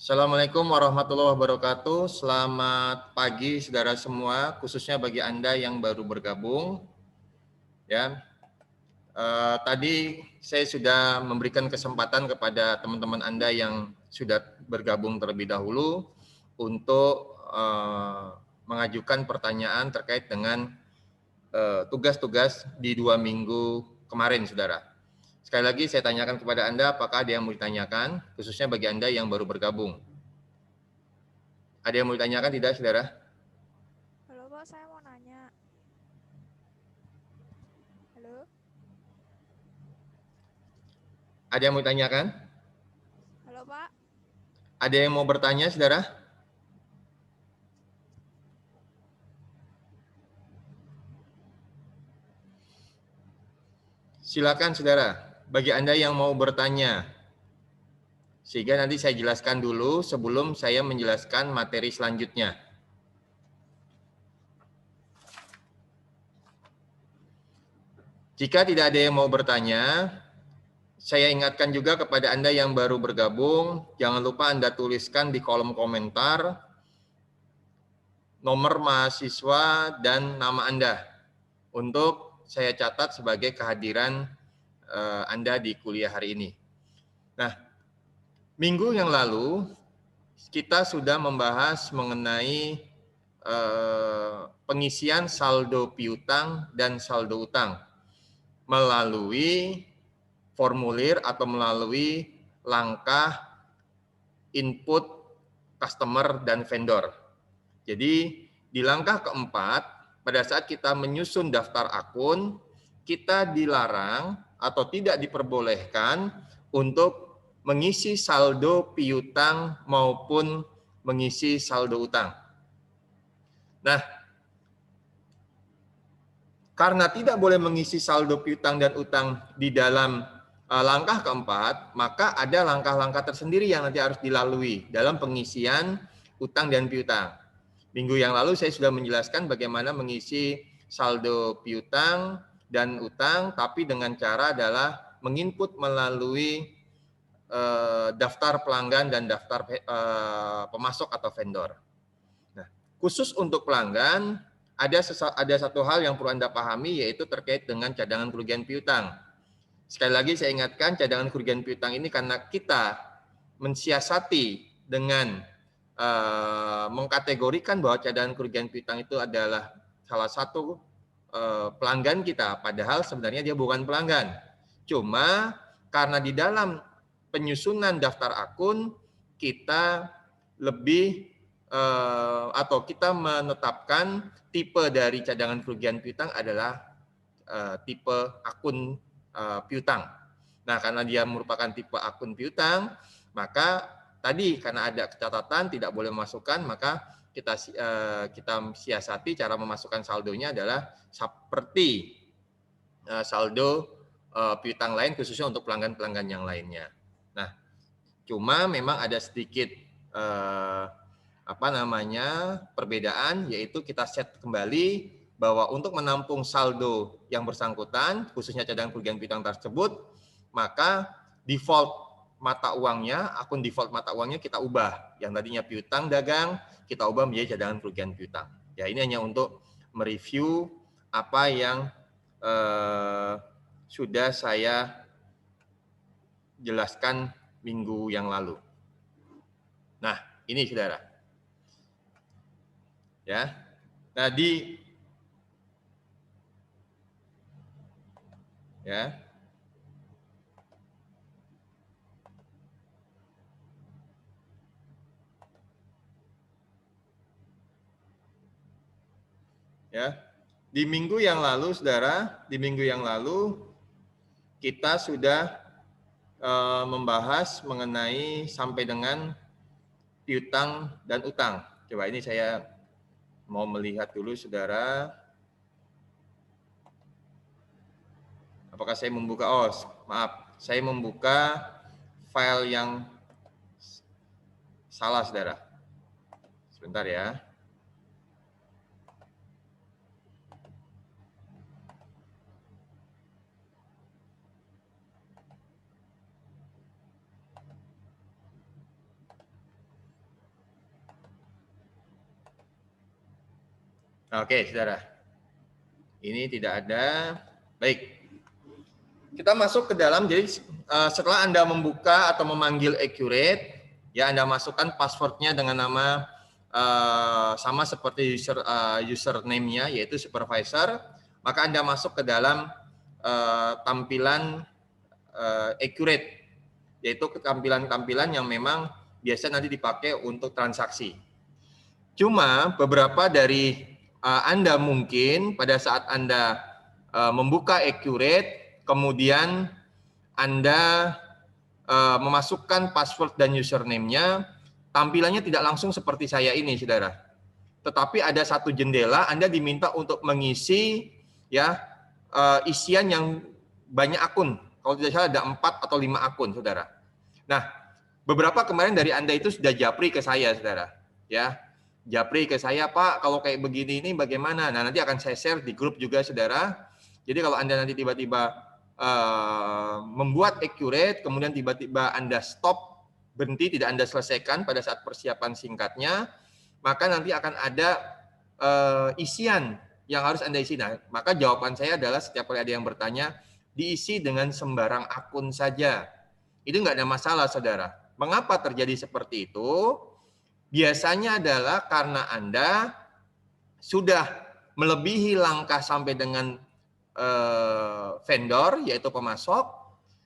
Assalamualaikum warahmatullahi wabarakatuh. Selamat pagi saudara semua, khususnya bagi Anda yang baru bergabung. Ya, tadi saya sudah memberikan kesempatan kepada teman-teman Anda yang sudah bergabung terlebih dahulu untuk mengajukan pertanyaan terkait dengan tugas-tugas di 2 minggu kemarin, saudara. Sekali lagi saya tanyakan kepada Anda, apakah ada yang mau ditanyakan, khususnya bagi Anda yang baru bergabung. Ada yang mau ditanyakan tidak, saudara? Halo Pak, saya mau nanya. Halo, Ada yang mau ditanyakan? halo Pak. Ada yang mau bertanya, saudara? Silakan, saudara. Bagi Anda yang mau bertanya, sehingga nanti saya jelaskan dulu sebelum saya menjelaskan materi selanjutnya. Jika tidak ada yang mau bertanya, saya ingatkan juga kepada Anda yang baru bergabung, jangan lupa Anda tuliskan di kolom komentar nomor mahasiswa dan nama Anda untuk saya catat sebagai kehadiran Anda di kuliah hari ini. Nah, minggu yang lalu kita sudah membahas mengenai pengisian saldo piutang dan saldo utang melalui formulir atau melalui langkah input customer dan vendor. Jadi di langkah keempat, pada saat kita menyusun daftar akun, kita dilarang atau tidak diperbolehkan untuk mengisi saldo piutang maupun mengisi saldo utang. Nah, karena tidak boleh mengisi saldo piutang dan utang di dalam langkah keempat, maka ada langkah-langkah tersendiri yang nanti harus dilalui dalam pengisian utang dan piutang. Minggu yang lalu saya sudah menjelaskan bagaimana mengisi saldo piutang dan utang, tapi dengan cara adalah menginput melalui daftar pelanggan dan daftar pemasok atau vendor. Nah, khusus untuk pelanggan, ada satu hal yang perlu Anda pahami, yaitu terkait dengan cadangan kerugian piutang. Sekali lagi saya ingatkan, cadangan kerugian piutang ini karena kita mensiasati dengan mengkategorikan bahwa cadangan kerugian piutang itu adalah salah satu pelanggan kita, padahal sebenarnya dia bukan pelanggan. Cuma karena di dalam penyusunan daftar akun kita lebih atau kita menetapkan tipe dari cadangan kerugian piutang adalah tipe akun piutang. Nah, karena dia merupakan tipe akun piutang, maka tadi karena ada catatan tidak boleh memasukkan, maka kita siasati cara memasukkan saldonya adalah seperti saldo piutang lain, khususnya untuk pelanggan-pelanggan yang lainnya. Nah, cuma memang ada sedikit perbedaan, yaitu kita set kembali bahwa untuk menampung saldo yang bersangkutan, khususnya cadangan kerugian piutang tersebut, maka default mata uangnya, akun default mata uangnya kita ubah. Yang tadinya piutang dagang, kita ubah menjadi cadangan kerugian piutang. Ya, ini hanya untuk mereview apa yang sudah saya jelaskan minggu yang lalu. Nah, ini saudara. Ya. Tadi ya. Ya. Di minggu yang lalu, saudara, di minggu yang lalu kita sudah membahas mengenai sampai dengan piutang dan utang. Coba ini saya mau melihat dulu, saudara. Apakah saya membuka? Oh, maaf, saya membuka file yang salah, saudara. Sebentar ya. Oke, saudara. Ini tidak ada. Baik. Kita masuk ke dalam. Jadi setelah Anda membuka atau memanggil Accurate, ya Anda masukkan passwordnya dengan nama sama seperti username-nya, yaitu supervisor. Maka Anda masuk ke dalam tampilan Accurate, yaitu tampilan-tampilan yang memang biasa nanti dipakai untuk transaksi. Cuma beberapa dari Anda mungkin pada saat Anda membuka Accurate, kemudian Anda memasukkan password dan username-nya, tampilannya tidak langsung seperti saya ini, saudara. Tetapi ada satu jendela, Anda diminta untuk mengisi ya isian yang banyak akun. Kalau tidak salah ada 4 atau 5 akun, saudara. Nah, beberapa kemarin dari Anda itu sudah japri ke saya, saudara. Ya, japri ke saya, Pak, kalau kayak begini ini bagaimana? Nah, nanti akan saya share di grup juga, saudara. Jadi kalau Anda nanti tiba-tiba membuat Accurate, kemudian tiba-tiba Anda stop, berhenti, tidak Anda selesaikan pada saat persiapan singkatnya, maka nanti akan ada isian yang harus Anda isi. Nah, maka jawaban saya adalah setiap kali ada yang bertanya, diisi dengan sembarang akun saja. Itu nggak ada masalah, saudara. Mengapa terjadi seperti itu? Biasanya adalah karena Anda sudah melebihi langkah sampai dengan vendor, yaitu pemasok,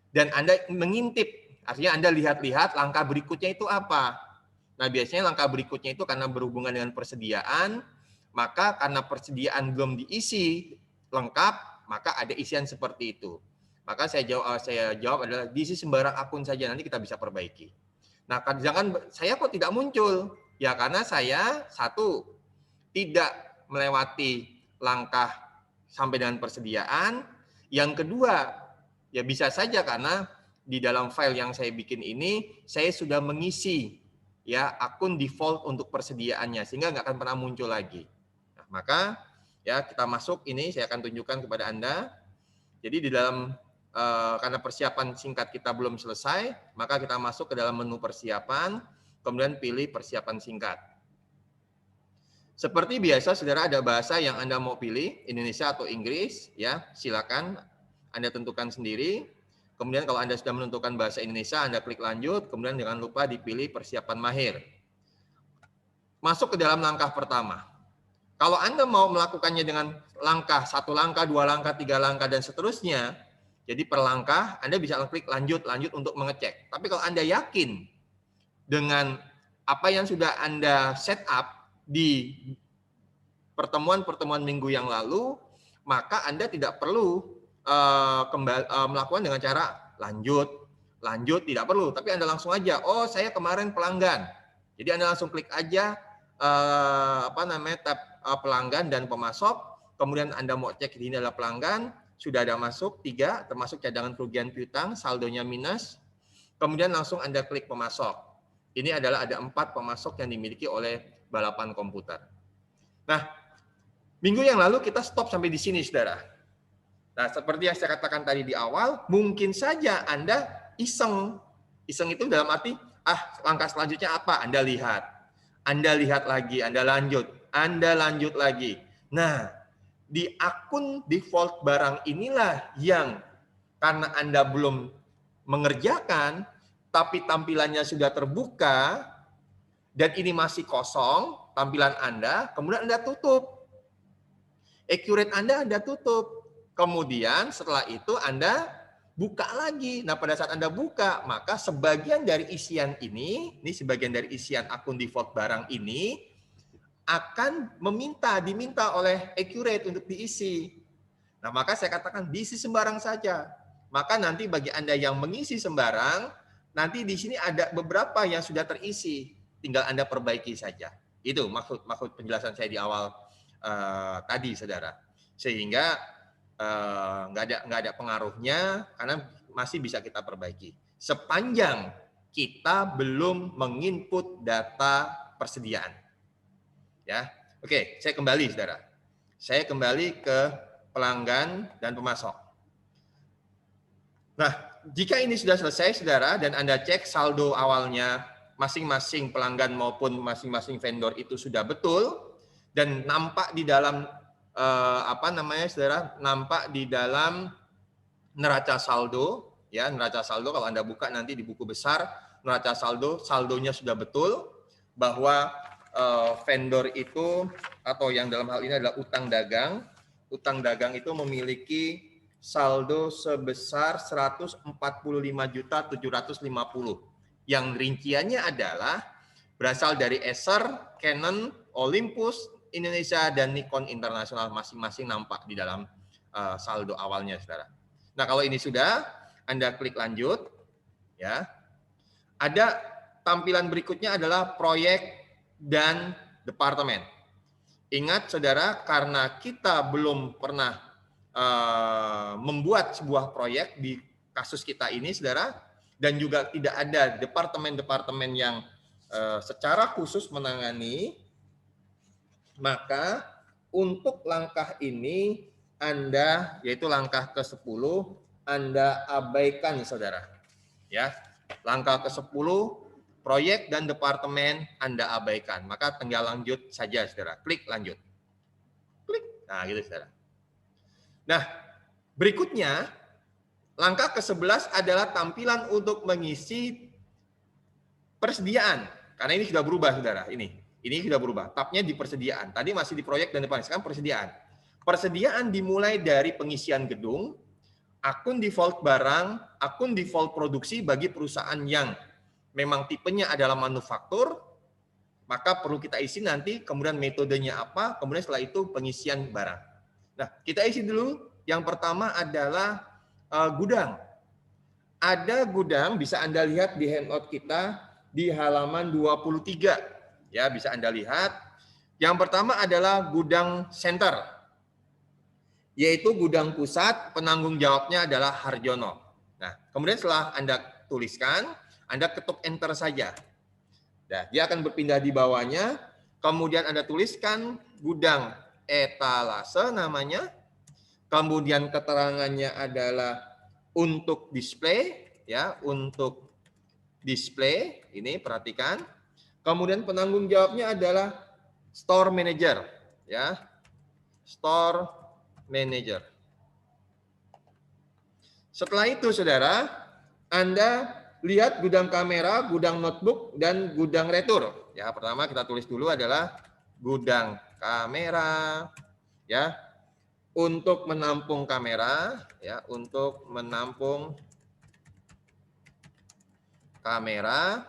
dan Anda mengintip. Artinya Anda lihat-lihat langkah berikutnya itu apa. Nah, biasanya langkah berikutnya itu karena berhubungan dengan persediaan, maka karena persediaan belum diisi lengkap, maka ada isian seperti itu. Maka saya jawab adalah diisi sembarang akun saja, nanti kita bisa perbaiki. Nah, jangan saya kok tidak muncul? Ya karena saya satu tidak melewati langkah sampai dengan persediaan. Yang kedua, ya bisa saja karena di dalam file yang saya bikin ini saya sudah mengisi ya akun default untuk persediaannya sehingga nggak akan pernah muncul lagi. Nah, maka ya kita masuk ini, saya akan tunjukkan kepada Anda. Jadi di dalam karena persiapan singkat kita belum selesai, maka kita masuk ke dalam menu persiapan, kemudian pilih persiapan singkat. Seperti biasa, saudara, ada bahasa yang Anda mau pilih, Indonesia atau Inggris, ya silakan Anda tentukan sendiri. Kemudian kalau Anda sudah menentukan bahasa Indonesia, Anda klik lanjut, kemudian jangan lupa dipilih persiapan mahir. Masuk ke dalam langkah pertama. Kalau Anda mau melakukannya dengan langkah, 1 langkah, 2 langkah, 3 langkah, dan seterusnya, jadi per langkah Anda bisa klik lanjut untuk mengecek. Tapi kalau Anda yakin dengan apa yang sudah Anda set up di pertemuan-pertemuan minggu yang lalu, maka Anda tidak perlu melakukan dengan cara lanjut, tidak perlu. Tapi Anda langsung aja, oh saya kemarin pelanggan. Jadi Anda langsung klik aja tab pelanggan dan pemasok, kemudian Anda mau cek ini adalah pelanggan, sudah ada masuk 3, termasuk cadangan kerugian piutang, saldonya minus, kemudian langsung Anda klik pemasok. Ini adalah ada 4 pemasok yang dimiliki oleh balapan komputer. Nah, minggu yang lalu kita stop sampai di sini, saudara. Nah, seperti yang saya katakan tadi di awal, mungkin saja Anda iseng. Iseng itu dalam arti, langkah selanjutnya apa? Anda lihat lagi, Anda lanjut lagi. Nah, di akun default barang inilah yang karena Anda belum mengerjakan, tapi tampilannya sudah terbuka, dan ini masih kosong, tampilan Anda, kemudian Anda tutup. Accurate Anda tutup. Kemudian setelah itu Anda buka lagi. Nah, pada saat Anda buka, maka sebagian dari isian ini sebagian dari isian akun default barang ini, akan diminta oleh Accurate untuk diisi. Nah, maka saya katakan diisi sembarang saja. Maka nanti bagi Anda yang mengisi sembarang, nanti di sini ada beberapa yang sudah terisi, tinggal Anda perbaiki saja. Itu maksud penjelasan saya di awal tadi, saudara. Sehingga nggak ada pengaruhnya karena masih bisa kita perbaiki. Sepanjang kita belum menginput data persediaan. Ya, oke, saya kembali, saudara. Saya kembali ke pelanggan dan pemasok. Nah, jika ini sudah selesai, saudara, dan Anda cek saldo awalnya masing-masing pelanggan maupun masing-masing vendor itu sudah betul, dan nampak di dalam saudara, nampak di dalam neraca saldo, ya, neraca saldo kalau Anda buka nanti di buku besar neraca saldo, saldonya sudah betul bahwa vendor itu atau yang dalam hal ini adalah utang dagang. Utang dagang itu memiliki saldo sebesar 145.750. Yang rinciannya adalah berasal dari Acer, Canon, Olympus Indonesia dan Nikon Internasional, masing-masing nampak di dalam saldo awalnya, saudara. Nah, kalau ini sudah, Anda klik lanjut, ya. Ada tampilan berikutnya adalah proyek dan departemen. Ingat, saudara, karena kita belum pernah membuat sebuah proyek di kasus kita ini, saudara, dan juga tidak ada departemen-departemen yang secara khusus menangani, maka untuk langkah ini Anda, yaitu langkah ke-10, Anda abaikan, saudara. Ya, langkah ke-10, proyek dan departemen Anda abaikan. Maka tinggal lanjut saja, saudara. Klik lanjut. Klik. Nah, gitu, saudara. Nah, berikutnya, langkah ke-11 adalah tampilan untuk mengisi persediaan. Karena ini sudah berubah, saudara. Ini sudah berubah. Tabnya di persediaan. Tadi masih di proyek dan depan. Sekarang persediaan. Persediaan dimulai dari pengisian gedung, akun default barang, akun default produksi bagi perusahaan yang memang tipenya adalah manufaktur, maka perlu kita isi nanti, kemudian metodenya apa, kemudian setelah itu pengisian barang. Nah, kita isi dulu. Yang pertama adalah gudang. Ada gudang, bisa Anda lihat di handout kita di halaman 23. Ya, bisa Anda lihat. Yang pertama adalah gudang center, yaitu gudang pusat, penanggung jawabnya adalah Harjono. Nah, kemudian setelah Anda tuliskan, Anda ketuk enter saja. Nah, dia akan berpindah di bawahnya, kemudian Anda tuliskan gudang etalase namanya, kemudian keterangannya adalah untuk display, ya, untuk display, ini perhatikan. Kemudian penanggung jawabnya adalah store manager, ya, store manager. Setelah itu, saudara, Anda lihat gudang kamera, gudang notebook, dan gudang retur. Ya, pertama kita tulis dulu adalah gudang kamera, ya, untuk menampung kamera, ya, untuk menampung kamera.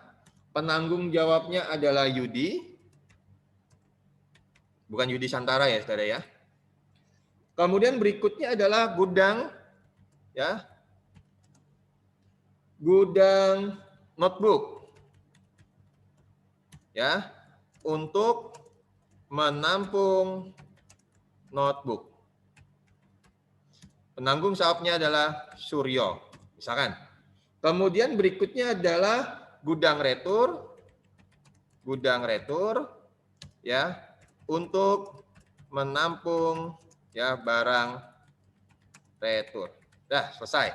Penanggung jawabnya adalah Yudi, bukan Yudi Santara ya, saudara ya. Kemudian berikutnya adalah gudang, ya, gudang notebook, ya, untuk menampung notebook. Penanggung jawabnya adalah Suryo, misalkan. Kemudian berikutnya adalah gudang retur, ya, untuk menampung, ya, barang retur. Dah selesai.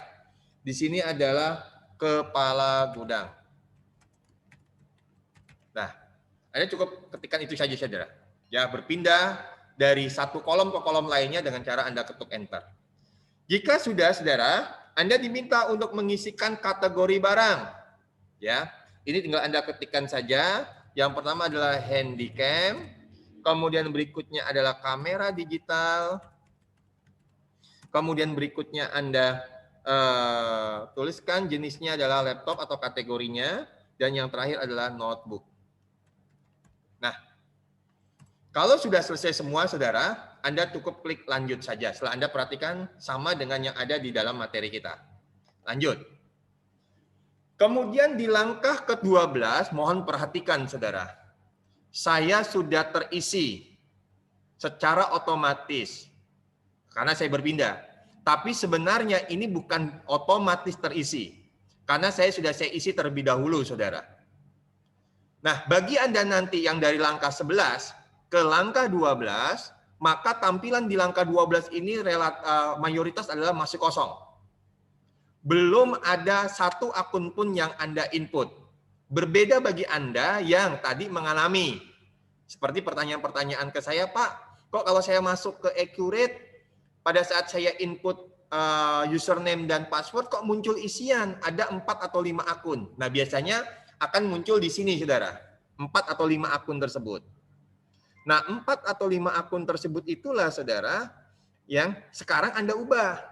Di sini adalah kepala gudang. Nah, Anda cukup ketikkan itu saja, saudara. Ya, berpindah dari satu kolom ke kolom lainnya dengan cara Anda ketuk enter. Jika sudah, saudara, Anda diminta untuk mengisikan kategori barang. Ya, ini tinggal Anda ketikkan saja. Yang pertama adalah handycam, kemudian berikutnya adalah kamera digital, kemudian berikutnya Anda tuliskan jenisnya adalah laptop atau kategorinya, dan yang terakhir adalah notebook. Nah, kalau sudah selesai semua, saudara, Anda cukup klik lanjut saja. Setelah Anda perhatikan sama dengan yang ada di dalam materi kita. Lanjut. Kemudian di langkah ke-12, mohon perhatikan, saudara. Saya sudah terisi secara otomatis karena saya berpindah. Tapi sebenarnya ini bukan otomatis terisi karena saya isi terlebih dahulu, saudara. Nah, bagi Anda nanti yang dari langkah 11 ke langkah 12, maka tampilan di langkah 12 ini mayoritas adalah masih kosong. Belum ada satu akun pun yang Anda input. Berbeda bagi Anda yang tadi mengalami Seperti pertanyaan-pertanyaan ke saya, Pak, kok kalau saya masuk ke Accurate, pada saat saya input username dan password kok muncul isian, ada 4 atau 5 akun. Nah, biasanya akan muncul di sini, saudara. 4 atau 5 akun tersebut. Nah, 4 atau 5 akun tersebut itulah, saudara, yang sekarang Anda ubah.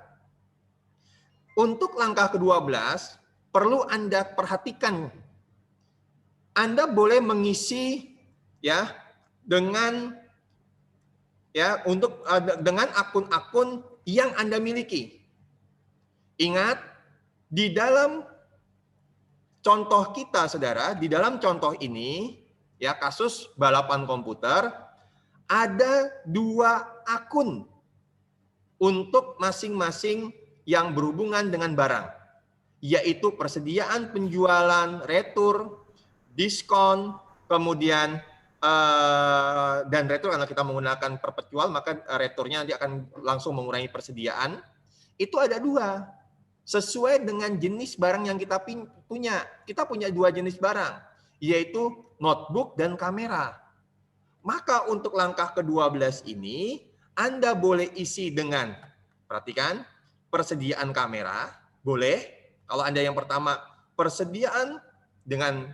Untuk langkah ke-12, perlu Anda perhatikan. Anda boleh mengisi ya dengan dengan akun-akun yang Anda miliki. Ingat, di dalam contoh kita, saudara, di dalam contoh ini, ya kasus balapan komputer, ada 2 akun untuk masing-masing yang berhubungan dengan barang, yaitu persediaan penjualan, retur, diskon, kemudian dan retur karena kita menggunakan perpetual, maka returnya nanti akan langsung mengurangi persediaan. Itu ada 2. Sesuai dengan jenis barang yang kita punya. Kita punya 2 jenis barang, yaitu notebook dan kamera. Maka untuk langkah ke-12 ini, Anda boleh isi dengan, perhatikan, persediaan kamera, boleh. Kalau Anda yang pertama, persediaan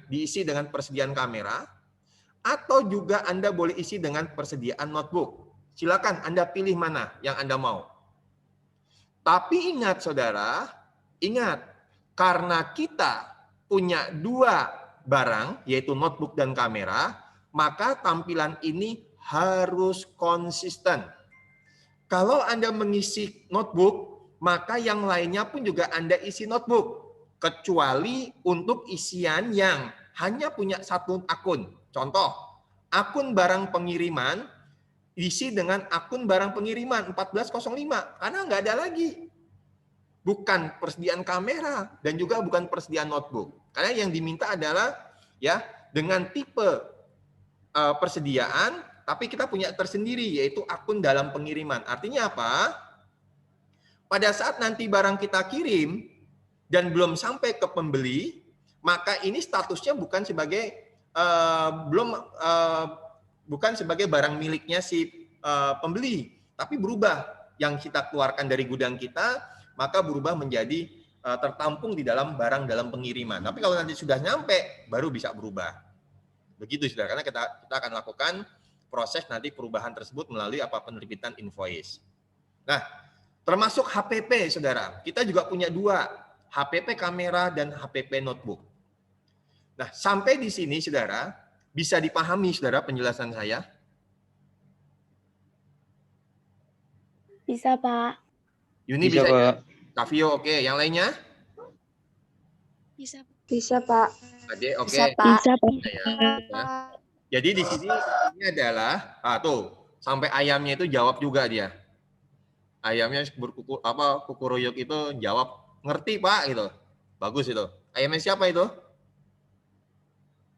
diisi dengan persediaan kamera, atau juga Anda boleh isi dengan persediaan notebook. Silakan Anda pilih mana yang Anda mau. Tapi ingat, saudara, ingat, karena kita punya 2 barang, yaitu notebook dan kamera, maka tampilan ini harus konsisten. Kalau Anda mengisi notebook, maka yang lainnya pun juga Anda isi notebook. Kecuali untuk isian yang hanya punya 1 akun. Contoh, akun barang pengiriman isi dengan akun barang pengiriman 1405 karena nggak ada lagi. Bukan persediaan kamera dan juga bukan persediaan notebook. Karena yang diminta adalah ya dengan tipe persediaan, tapi kita punya tersendiri yaitu akun dalam pengiriman. Artinya apa? Pada saat nanti barang kita kirim dan belum sampai ke pembeli, maka ini statusnya bukan sebagai bukan sebagai barang miliknya si pembeli, tapi berubah. Yang kita keluarkan dari gudang kita, maka berubah menjadi tertampung di dalam barang dalam pengiriman. Tapi kalau nanti sudah nyampe, baru bisa berubah. Begitu, saudara. Karena kita akan lakukan proses nanti perubahan tersebut melalui penerbitan invoice. Nah, termasuk HPP, saudara. Kita juga punya 2, HPP kamera dan HPP notebook. Nah, sampai di sini, saudara, bisa dipahami, saudara, penjelasan saya? Bisa, Pak. Yuni bisa, Pak. Tavio, oke. Yang lainnya? Bisa. Bisa, Pak. Ade, oke. Bisa, Pak. Bisa, Pak. Ya. Jadi di sini ini adalah, tuh, sampai ayamnya itu jawab juga dia. Ayamnya kukuroyok itu jawab, ngerti, Pak, gitu. Bagus itu. Ayamnya siapa itu?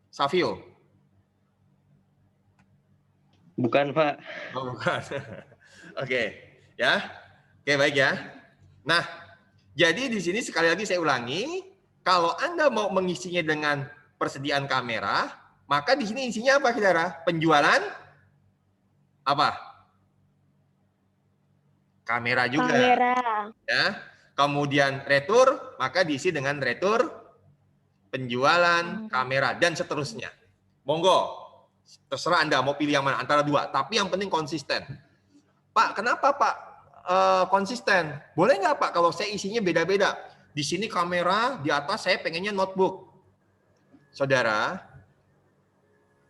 Savio? Bukan, Pak. Oh, bukan. Oke, ya. Oke, baik ya. Nah, jadi di sini sekali lagi saya ulangi, kalau Anda mau mengisinya dengan persediaan kamera, maka di sini isinya apa, saudara? Penjualan apa? Kamera juga. Kamera. Ya. Kemudian retur, maka diisi dengan retur, penjualan, kamera, dan seterusnya. Monggo, terserah Anda mau pilih yang mana antara 2, tapi yang penting konsisten. Pak, kenapa Pak konsisten? Boleh nggak Pak kalau saya isinya beda-beda? Di sini kamera, di atas saya pengennya notebook. Saudara,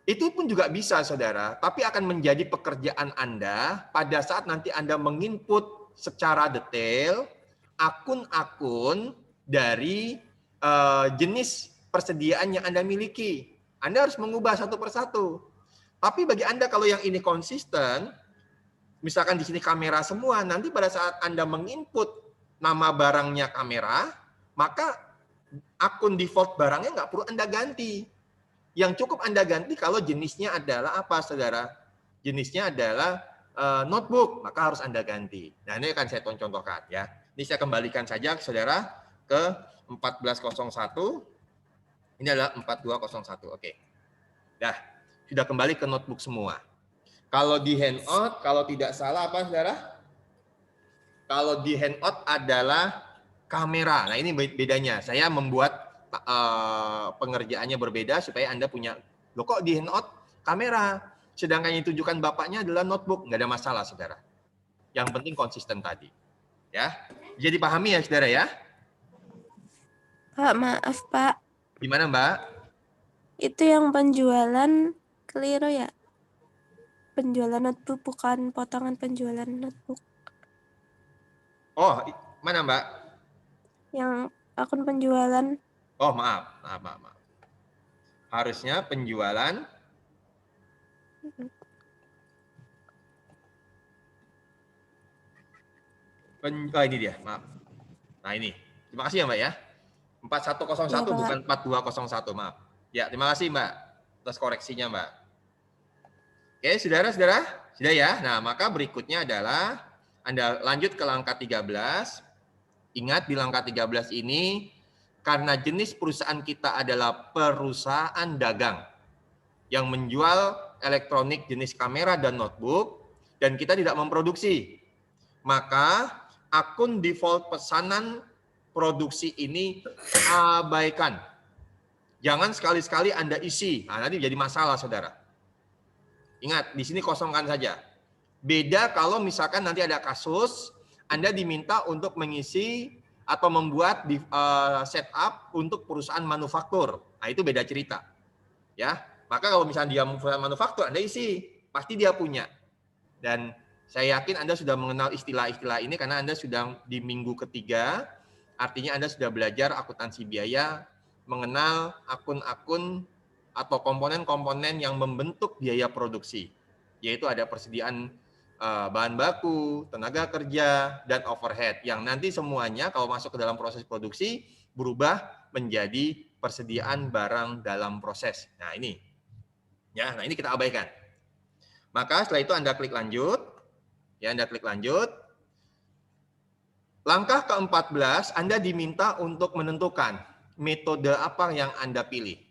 itu pun juga bisa, saudara, tapi akan menjadi pekerjaan Anda pada saat nanti Anda menginput secara detail akun-akun dari jenis persediaan yang Anda miliki. Anda harus mengubah satu persatu. Tapi bagi Anda kalau yang ini konsisten, misalkan di sini kamera semua, nanti pada saat Anda menginput nama barangnya kamera, maka akun default barangnya nggak perlu Anda ganti. Yang cukup Anda ganti kalau jenisnya adalah apa, saudara? Jenisnya adalah notebook, maka harus Anda ganti. Nah, ini akan saya contohkan ya. Ini saya kembalikan saja, saudara, ke 1401. Ini adalah 4201. Oke. Nah, sudah kembali ke notebook semua. Kalau di handout, kalau tidak salah apa saudara? Kalau di handout adalah kamera. Nah ini bedanya. Saya membuat pengerjaannya berbeda supaya Anda punya, loh kok di handout kamera, sedangkan yang ditujukan Bapaknya adalah notebook. Nggak ada masalah saudara. Yang penting konsisten tadi. Ya, jadi pahami ya saudara ya. Pak, maaf Pak. Gimana Mbak? Itu yang penjualan keliru ya? Penjualan notebook bukan potongan penjualan notebook. Oh, mana Mbak? Yang akun penjualan. Oh, maaf. Harusnya penjualan oh, ini dia, maaf. Nah, ini. Terima kasih ya, Mbak ya. 4101 Ya, bukan 4201, maaf. Ya, terima kasih, Mbak, atas koreksinya, Mbak. Oke, saudara-saudara, sudah ya. Nah, maka berikutnya adalah Anda lanjut ke langkah 13. Ingat di langkah 13 ini, karena jenis perusahaan kita adalah perusahaan dagang yang menjual elektronik jenis kamera dan notebook, dan kita tidak memproduksi, maka akun default pesanan produksi ini abaikan. Jangan sekali-sekali Anda isi, nah, nanti jadi masalah, saudara. Ingat, di sini kosongkan saja. Beda kalau misalkan nanti ada kasus, Anda diminta untuk mengisi atau membuat setup untuk perusahaan manufaktur. Nah, itu beda cerita. Ya, maka kalau misalnya dia perusahaan manufaktur, Anda isi, pasti dia punya. Dan saya yakin Anda sudah mengenal istilah-istilah ini karena Anda sudah di minggu ketiga, artinya Anda sudah belajar akuntansi biaya, mengenal akun-akun atau komponen-komponen yang membentuk biaya produksi, yaitu ada persediaan bahan baku, tenaga kerja, dan overhead, yang nanti semuanya kalau masuk ke dalam proses produksi berubah menjadi persediaan barang dalam proses. Nah ini, ya, nah ini kita abaikan. Maka setelah itu Anda klik lanjut, ya Anda klik lanjut. Langkah ke-14, Anda diminta untuk menentukan metode apa yang Anda pilih.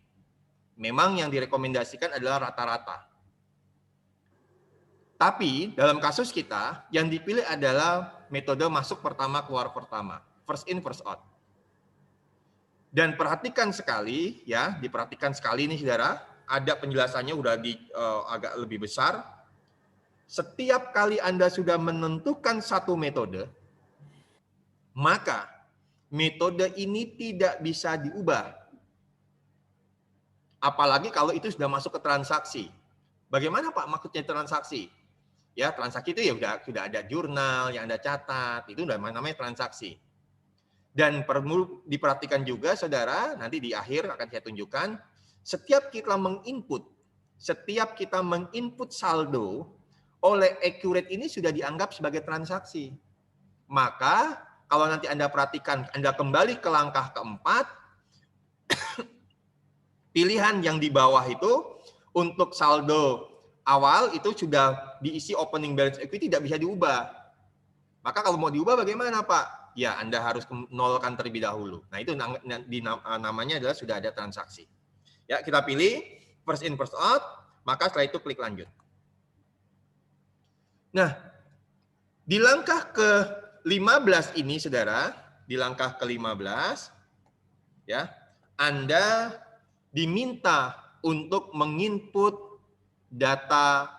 Memang yang direkomendasikan adalah rata-rata. Tapi dalam kasus kita, yang dipilih adalah metode masuk pertama, keluar pertama. First in, first out. Dan perhatikan sekali, ya, diperhatikan sekali nih saudara, ada penjelasannya udah agak lebih besar. Setiap kali Anda sudah menentukan satu metode, maka metode ini tidak bisa diubah. Apalagi kalau itu sudah masuk ke transaksi. Bagaimana Pak maksudnya transaksi? Ya, transaksi itu ya sudah ada jurnal yang Anda catat, itu udah namanya transaksi. Dan perlu diperhatikan juga saudara, nanti di akhir akan saya tunjukkan, setiap kita menginput saldo oleh accurate ini sudah dianggap sebagai transaksi. Maka kalau nanti Anda perhatikan, Anda kembali ke langkah keempat, pilihan yang di bawah itu untuk saldo awal itu sudah diisi opening balance equity, tidak bisa diubah. Maka kalau mau diubah bagaimana Pak? Ya Anda harus nolkan terlebih dahulu. Nah itu namanya adalah sudah ada transaksi. Ya kita pilih first in first out, maka setelah itu klik lanjut. Nah di langkah ke-15 ini saudara, di langkah ke-15 ya Anda diminta untuk menginput data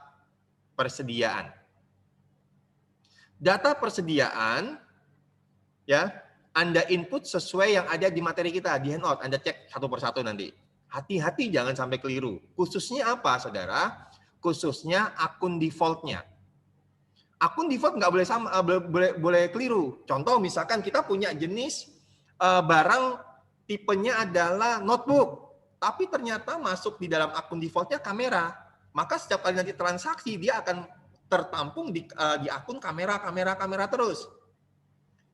persediaan. Data persediaan ya, Anda input sesuai yang ada di materi kita di handout. Anda cek satu persatu nanti. Hati-hati jangan sampai keliru. Khususnya apa, saudara? Khususnya akun defaultnya. Akun default nggak boleh sama, boleh keliru. Contoh misalkan kita punya jenis barang tipenya adalah notebook, tapi ternyata masuk di dalam akun defaultnya kamera. Maka setiap kali nanti transaksi dia akan tertampung di akun kamera terus.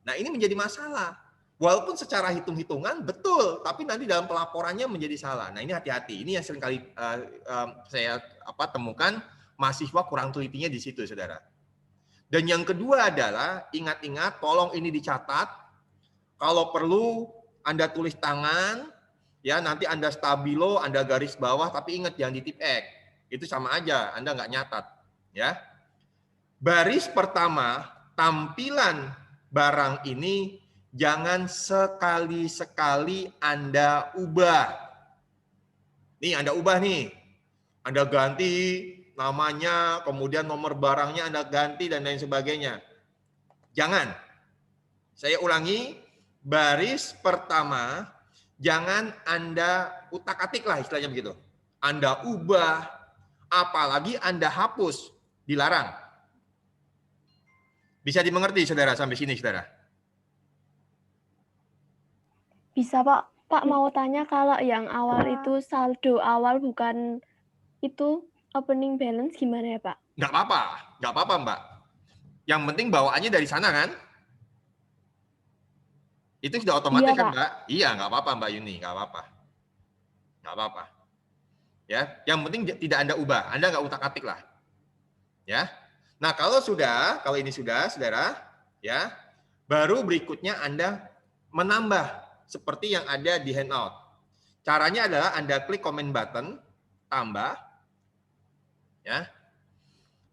Nah ini menjadi masalah. Walaupun secara hitung-hitungan betul, tapi nanti dalam pelaporannya menjadi salah. Nah ini hati-hati. Ini yang seringkali saya temukan mahasiswa kurang telitinya di situ, saudara. Dan yang kedua adalah ingat-ingat, tolong ini dicatat. Kalau perlu Anda tulis tangan, ya nanti Anda stabilo, Anda garis bawah, tapi ingat jangan di tip X. Itu sama aja, Anda nggak nyatat. Ya. Baris pertama, tampilan barang ini jangan sekali-sekali Anda ubah. Nih, Anda ubah nih. Anda ganti namanya, kemudian nomor barangnya Anda ganti, dan lain sebagainya. Jangan. Saya ulangi, baris pertama, jangan Anda utak-atik lah istilahnya begitu. Anda ubah, apalagi Anda hapus, dilarang. Bisa dimengerti, saudara, sampai sini, saudara? Bisa, Pak. Pak mau tanya kalau yang awal itu saldo awal bukan itu opening balance gimana ya, Pak? Nggak apa-apa, Mbak. Yang penting bawaannya dari sana kan? Itu sudah otomatis Iya, kan, Pak. Mbak? Iya, nggak apa-apa, Mbak Yuni, nggak apa-apa. Nggak apa-apa. Ya, yang penting tidak Anda ubah, Anda nggak utak-atik lah. Ya. Nah, kalau ini sudah, saudara, ya, baru berikutnya Anda menambah seperti yang ada di handout. Caranya adalah Anda klik comment button, tambah, ya.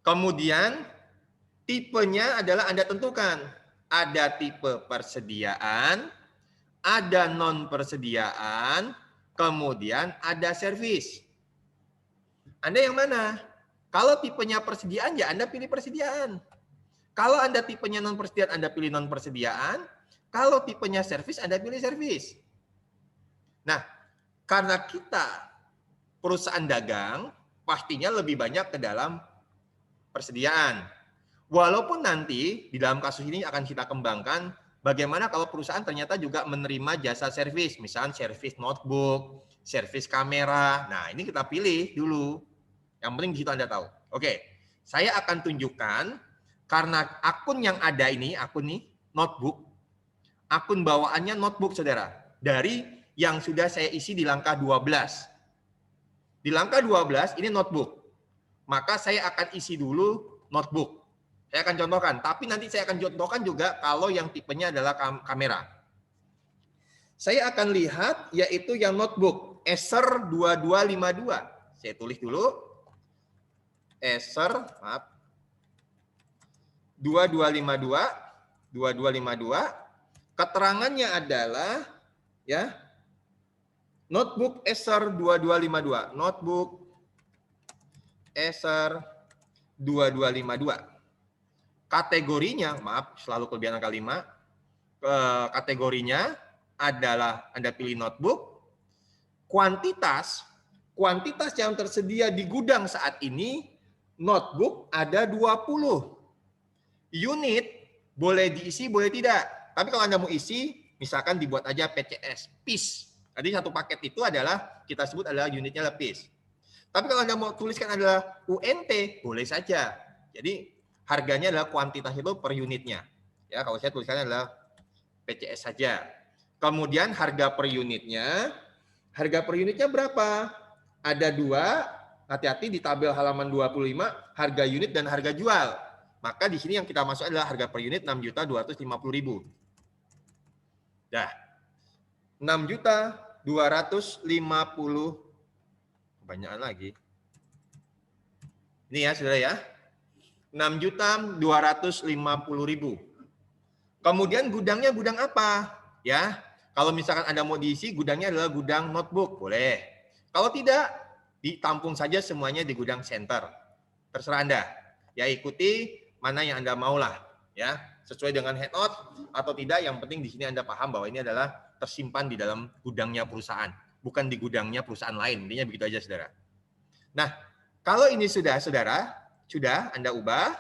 Kemudian tipenya adalah Anda tentukan. Ada tipe persediaan, ada non persediaan, kemudian ada servis. Anda yang mana? Kalau tipenya persediaan, ya Anda pilih persediaan. Kalau Anda tipenya non persediaan, Anda pilih non persediaan. Kalau tipenya servis, Anda pilih servis. Nah, karena kita perusahaan dagang, pastinya lebih banyak ke dalam persediaan. Walaupun nanti di dalam kasus ini akan kita kembangkan bagaimana kalau perusahaan ternyata juga menerima jasa servis, misalnya servis notebook, servis kamera. Nah, ini kita pilih dulu. Yang penting di situ Anda tahu. Oke, saya akan tunjukkan karena akun yang ada ini, akun nih, notebook, akun bawaannya notebook, saudara. Dari yang sudah saya isi di langkah 12. Di langkah 12 ini notebook. Maka saya akan isi dulu notebook. Saya akan contohkan, tapi nanti saya akan contohkan juga kalau yang tipenya adalah kamera. Saya akan lihat yaitu yang notebook Acer 2252. Saya tulis dulu. Acer, maaf. 2252. Keterangannya adalah ya. Notebook Acer 2252. Notebook Acer 2252. Kategorinya, maaf, selalu kelebihan angka 5. Kategorinya adalah Anda pilih notebook. Kuantitas yang tersedia di gudang saat ini, notebook ada 20. Unit boleh diisi, boleh tidak. Tapi kalau Anda mau isi, misalkan dibuat aja PCS, piece. Jadi satu paket itu adalah, kita sebut adalah unitnya adalah piece. Tapi kalau Anda mau tuliskan adalah UNT, boleh saja. Jadi harganya adalah kuantitas itu per unitnya. Ya, kalau saya tuliskan adalah PCS saja. Kemudian harga per unitnya berapa? Ada 2, hati-hati di tabel halaman 25, harga unit dan harga jual. Maka di sini yang kita masuk adalah harga per unit 6.250.000. Dah. 6.250.000. Kebanyakan lagi. Ini ya, saudara ya. 6.250.000. Kemudian gudangnya gudang apa? Ya, kalau misalkan Anda mau diisi, gudangnya adalah gudang notebook, boleh. Kalau tidak, ditampung saja semuanya di gudang center. Terserah Anda. Ya, ikuti mana yang Anda maulah, ya. Sesuai dengan handout atau tidak, yang penting di sini Anda paham bahwa ini adalah tersimpan di dalam gudangnya perusahaan, bukan di gudangnya perusahaan lain. Intinya begitu aja, saudara. Nah, kalau ini sudah, saudara, sudah Anda ubah,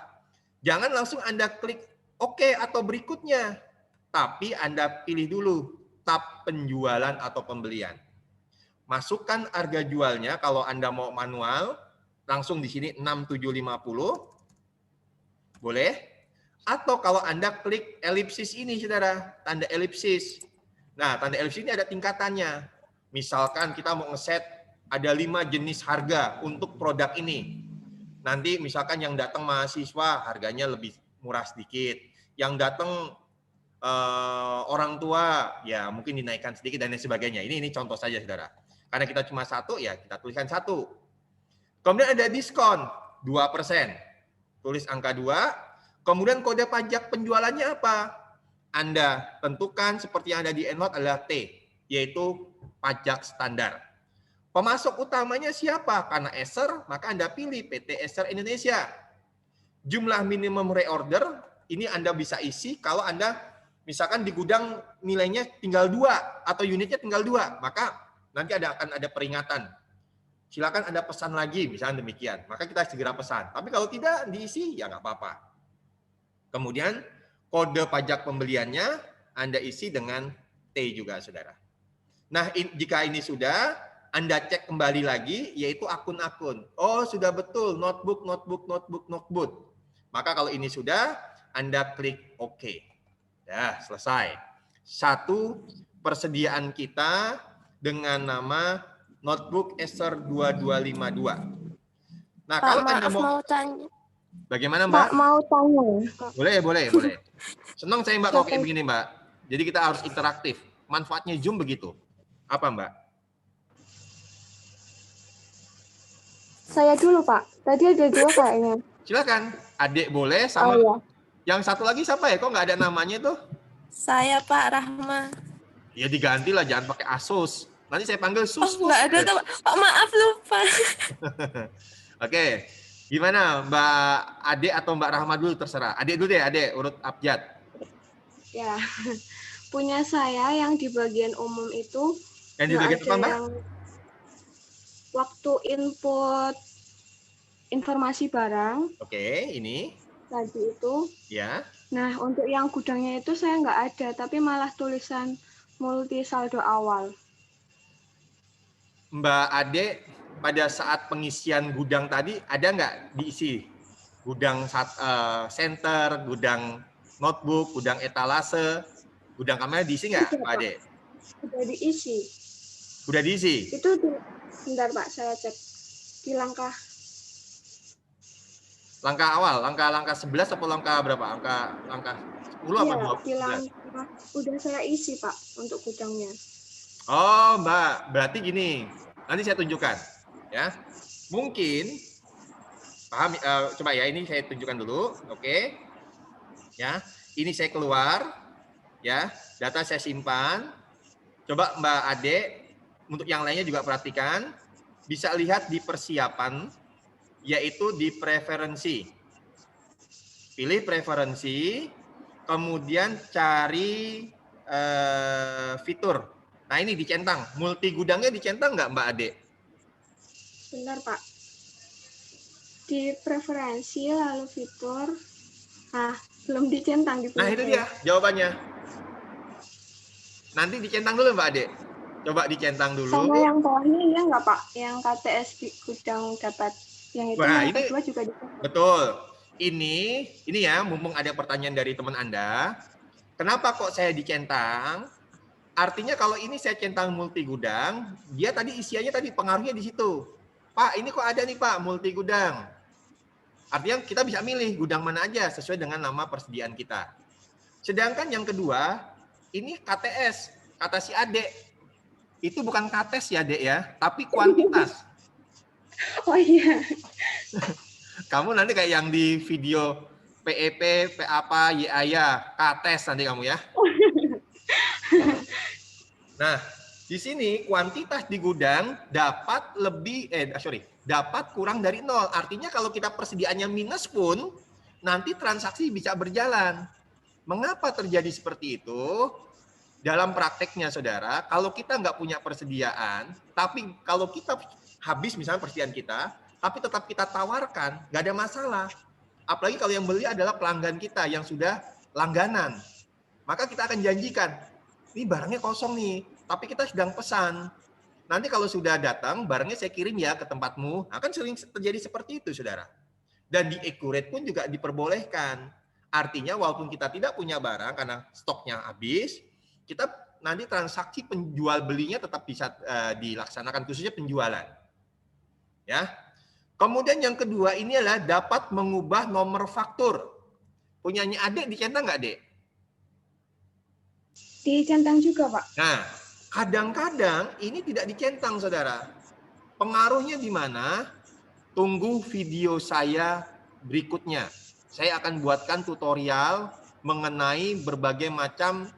jangan langsung Anda klik OK atau berikutnya. Tapi Anda pilih dulu tab penjualan atau pembelian. Masukkan harga jualnya kalau Anda mau manual, langsung di sini 6.750. Boleh? Atau kalau Anda klik elipsis ini, saudara, tanda elipsis. Nah, tanda elipsis ini ada tingkatannya. Misalkan kita mau ngeset ada 5 jenis harga untuk produk ini. Nanti misalkan yang datang mahasiswa harganya lebih murah sedikit. Yang datang orang tua ya mungkin dinaikkan sedikit dan lain sebagainya. Ini contoh saja, saudara. Karena kita cuma satu, ya kita tuliskan satu. Kemudian ada diskon 2%. Tulis angka 2. Kemudian kode pajak penjualannya apa? Anda tentukan seperti yang ada di EndNote adalah T, yaitu pajak standar. Pemasok utamanya siapa? Karena Acer, maka Anda pilih PT Acer Indonesia. Jumlah minimum reorder, ini Anda bisa isi kalau Anda misalkan di gudang nilainya tinggal 2 atau unitnya tinggal 2, maka nanti akan ada peringatan. Silakan Anda pesan lagi, misalnya demikian. Maka kita segera pesan. Tapi kalau tidak diisi, ya nggak apa-apa. Kemudian kode pajak pembeliannya Anda isi dengan T juga, saudara. Nah, jika ini sudah, Anda cek kembali lagi, yaitu akun-akun. Oh, sudah betul, notebook. Maka kalau ini sudah, Anda klik OK. Ya, selesai. Satu persediaan kita dengan nama notebook Acer 2252. Nah, Pak, kalau Anda maaf mau tanya. Bagaimana, Mbak? Pak mau tanya. Boleh. Senang saya, Mbak, kalau kayak begini, Mbak. Jadi kita harus interaktif. Manfaatnya Zoom begitu. Apa, Mbak? Saya dulu, Pak. Tadi ada 2 kayaknya. Silakan. Adik boleh sama iya. yang satu lagi siapa ya? Kok nggak ada namanya tuh? Saya Pak Rahma. Ya diganti lah, jangan pakai Asus. Nanti saya panggil Sus. Oh, nggak ada tuh, Pak. Maaf, lupa. Oke. Gimana, Mbak Ade atau Mbak Rahma dulu, terserah. Adik dulu deh, Adik, urut abjad. Ya, punya saya yang di bagian umum itu Yang di bagian apa, Mbak? yang waktu input informasi barang Oke, ini. tadi itu. Ya. Nah, untuk yang gudangnya itu saya nggak ada, tapi malah tulisan multi saldo awal. Mbak Ade, pada saat pengisian gudang tadi, ada nggak diisi? Gudang center, gudang notebook, gudang etalase, gudang kamera diisi nggak, Mbak Ade? Sudah diisi. Udah diisi? Itu bentar Pak, saya cek di langkah awal, langkah 11 atau langkah berapa? Langkah 10 apa 12? di langkah udah saya isi Pak untuk gudangnya. Oh, Mbak, berarti gini. Nanti saya tunjukkan, ya. Mungkin paham, coba ya, ini saya tunjukkan dulu. Oke. Ya, ini saya keluar, ya. Data saya simpan. Coba Mbak Ade, untuk yang lainnya juga perhatikan, bisa lihat di persiapan, yaitu di preferensi. Pilih preferensi, kemudian cari fitur. Nah, ini dicentang. Multi gudangnya dicentang nggak, Mbak Ade? Bentar Pak. Di preferensi lalu fitur. Ah, belum dicentang di Nah, itu dia jawabannya. Nanti dicentang dulu, Mbak Ade. Coba dicentang dulu. Sama yang bawahnya ya nggak Pak? Yang KTS di gudang dapat. Yang itu Wah, yang ini kedua juga dicentang. betul. Ini ya, mumpung ada pertanyaan dari teman Anda. Kenapa kok saya dicentang? Artinya kalau ini saya centang multi gudang, dia tadi isiannya tadi pengaruhnya di situ. Pak, ini kok ada nih Pak, multi gudang. Artinya kita bisa milih gudang mana aja sesuai dengan nama persediaan kita. Sedangkan yang kedua, ini KTS, kata si Ade. Itu bukan KTS ya, Dek ya, tapi kuantitas. Oh iya. Kamu nanti kayak yang di video PEP, PAPA, YAYA, KTS nanti kamu ya. Nah, di sini kuantitas di gudang dapat dapat kurang dari 0. Artinya kalau kita persediaannya minus pun, nanti transaksi bisa berjalan. Mengapa terjadi seperti itu? Dalam prakteknya, saudara, kalau kita nggak punya persediaan, tapi kalau kita habis misalnya persediaan kita, tapi tetap kita tawarkan, nggak ada masalah. Apalagi kalau yang beli adalah pelanggan kita yang sudah langganan. Maka kita akan janjikan, ini barangnya kosong nih, tapi kita sedang pesan. Nanti kalau sudah datang, barangnya saya kirim ya ke tempatmu. Nah, kan sering terjadi seperti itu, saudara. Dan di accurate pun juga diperbolehkan. Artinya walaupun kita tidak punya barang karena stoknya habis, kita nanti transaksi penjual belinya tetap bisa dilaksanakan, khususnya penjualan. Ya. Kemudian yang kedua ini adalah dapat mengubah nomor faktur. Punyanya Adek dicentang nggak, Dek? Dicentang juga, Pak. Nah, kadang-kadang ini tidak dicentang, saudara. Pengaruhnya di mana? tunggu video saya berikutnya. Saya akan buatkan tutorial mengenai berbagai macam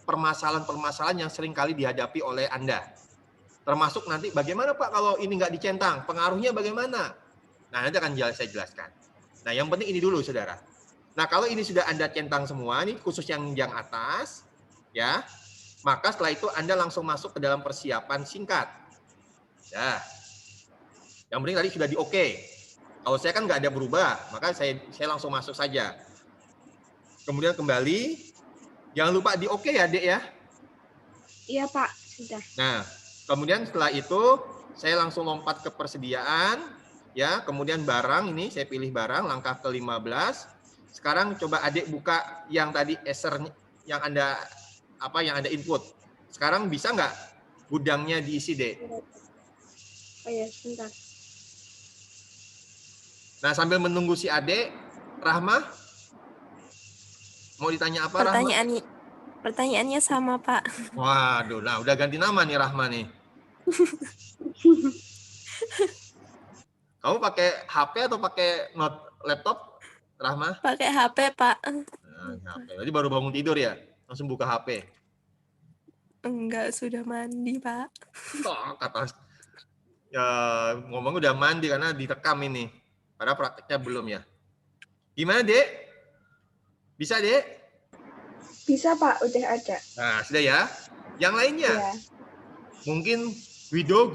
permasalahan-permasalahan yang sering kali dihadapi oleh Anda. Termasuk nanti bagaimana Pak kalau ini nggak dicentang, pengaruhnya bagaimana? Nah, nanti akan saya jelaskan. Nah, yang penting ini dulu, saudara. Nah, kalau ini sudah Anda centang semua, nih khusus yang atas, ya, maka setelah itu Anda langsung masuk ke dalam persiapan singkat. Ya, yang penting tadi sudah di-oke. Kalau saya kan nggak ada berubah, maka saya langsung masuk saja. Kemudian kembali, jangan lupa di-oke ya, Dek ya. Iya, Pak. Sudah. Nah, kemudian setelah itu saya langsung lompat ke persediaan, ya. Kemudian barang ini saya pilih barang, langkah ke-15. Sekarang coba adik buka yang tadi eser yang Anda input. Sekarang bisa nggak gudangnya diisi, Dek? Oh ya, sebentar. Nah, sambil menunggu si adik, Rahma mau ditanya apa, Rahma? Pertanyaannya sama, Pak. Waduh, nah udah ganti nama nih Rahma nih. Kamu pakai HP atau pakai laptop, Rahma? Pakai HP, Pak. Nah, HP. Tadi baru bangun tidur ya? Langsung buka HP. Enggak, sudah mandi, Pak. Oh, kata ya, ngomong udah mandi karena direkam ini. Padahal prakteknya belum ya. Gimana, Dek? Bisa, Dek? Bisa, Pak. Udah ada. Nah, sudah ya. Yang lainnya? Ya. Mungkin Guido,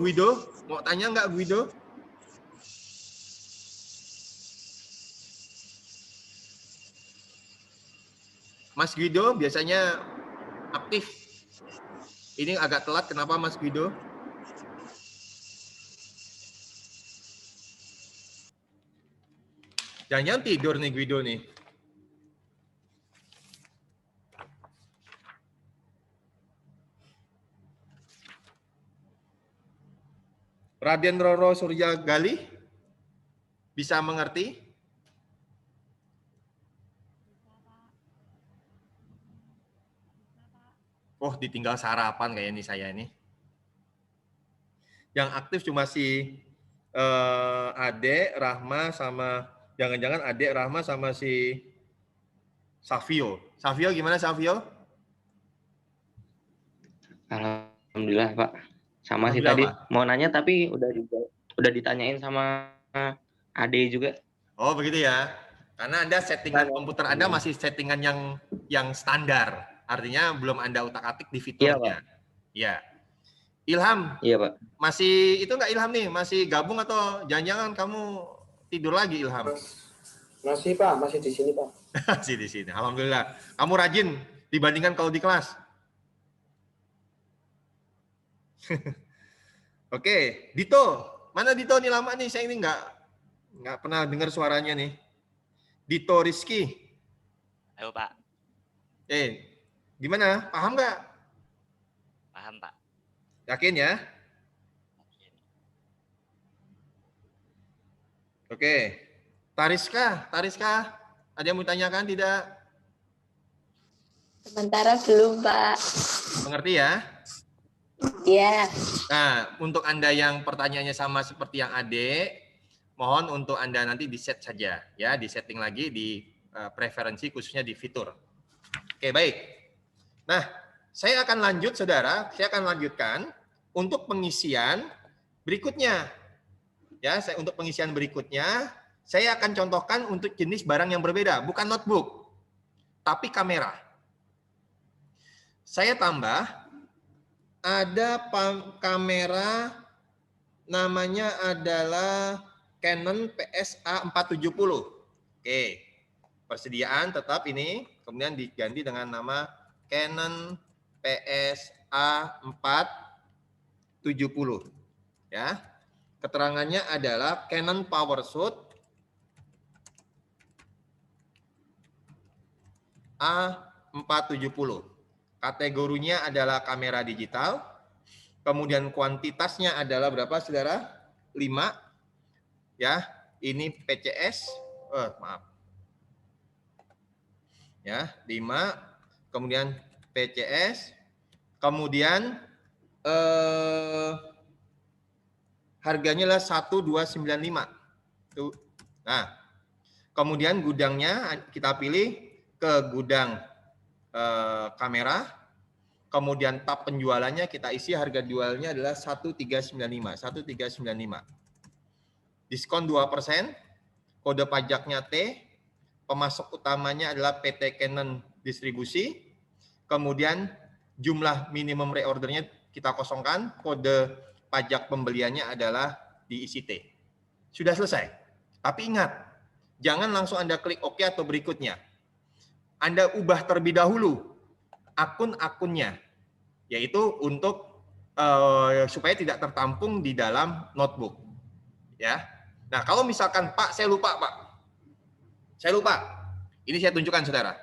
mau tanya nggak Guido? Mas Guido biasanya aktif. Ini agak telat, kenapa Mas Guido? Jangan tidur nih Guido nih. Raden Roro Surya Gali bisa mengerti? Oh, ditinggal sarapan kayak ini saya ini. Yang aktif cuma si Ade, Rahma, sama jangan-jangan Ade, Rahma, sama si Savio. Savio gimana Savio? Alhamdulillah, Pak. Sama sih tadi. Mau nanya tapi udah ditanyain sama Ade juga. Oh, begitu ya. Karena Anda settingan komputer Anda masih settingan yang standar. Artinya belum Anda utak-atik di fiturnya. Iya. Ilham. Iya, Pak. Masih itu enggak Ilham nih? Masih gabung atau jangan-jangan kamu tidur lagi Ilham? Masih, Pak. Masih di sini, Pak. Masih di sini. Alhamdulillah. Kamu rajin dibandingkan kalau di kelas. Oke, Dito. Mana Dito nih lama nih? Saya ini nggak pernah dengar suaranya nih. Dito Rizky. Ayo, Pak. Gimana? Paham nggak? Paham, Pak. Yakin ya? Oke. Tariska. Ada yang mau tanyakan tidak? Sementara belum, Pak. Mengerti ya? Iya. Nah, untuk Anda yang pertanyaannya sama seperti yang Ade, mohon untuk Anda nanti di-set saja. Ya, di-setting lagi di preferensi khususnya di fitur. Oke, baik. Nah, saya akan lanjut, saudara. Saya akan lanjutkan untuk pengisian berikutnya. Ya, untuk pengisian berikutnya, saya akan contohkan untuk jenis barang yang berbeda, bukan notebook, tapi kamera. Saya tambah, ada kamera namanya adalah Canon PSA 470. Oke, persediaan tetap ini, kemudian diganti dengan nama Canon PSA 470. Ya, keterangannya adalah Canon PowerShot A470. Kategorinya adalah kamera digital. Kemudian kuantitasnya adalah berapa, saudara? 5. Ya, ini PCS. Maaf. Ya, 5. Kemudian PCS. Kemudian harganya adalah 1295. Tuh. Nah, kemudian gudangnya kita pilih ke gudang kamera. Kemudian tab penjualannya kita isi harga jualnya adalah 1395. 1395. Diskon 2%, kode pajaknya T, pemasok utamanya adalah PT Canon Distribusi. Kemudian jumlah minimum reordernya kita kosongkan, kode pajak pembeliannya adalah diisi T. Sudah selesai. Tapi ingat, jangan langsung Anda klik OK atau berikutnya. Anda ubah terlebih dahulu akun-akunnya, yaitu untuk supaya tidak tertampung di dalam notebook. Ya. Nah, kalau misalkan Pak, saya lupa Pak. Saya lupa. Ini saya tunjukkan saudara.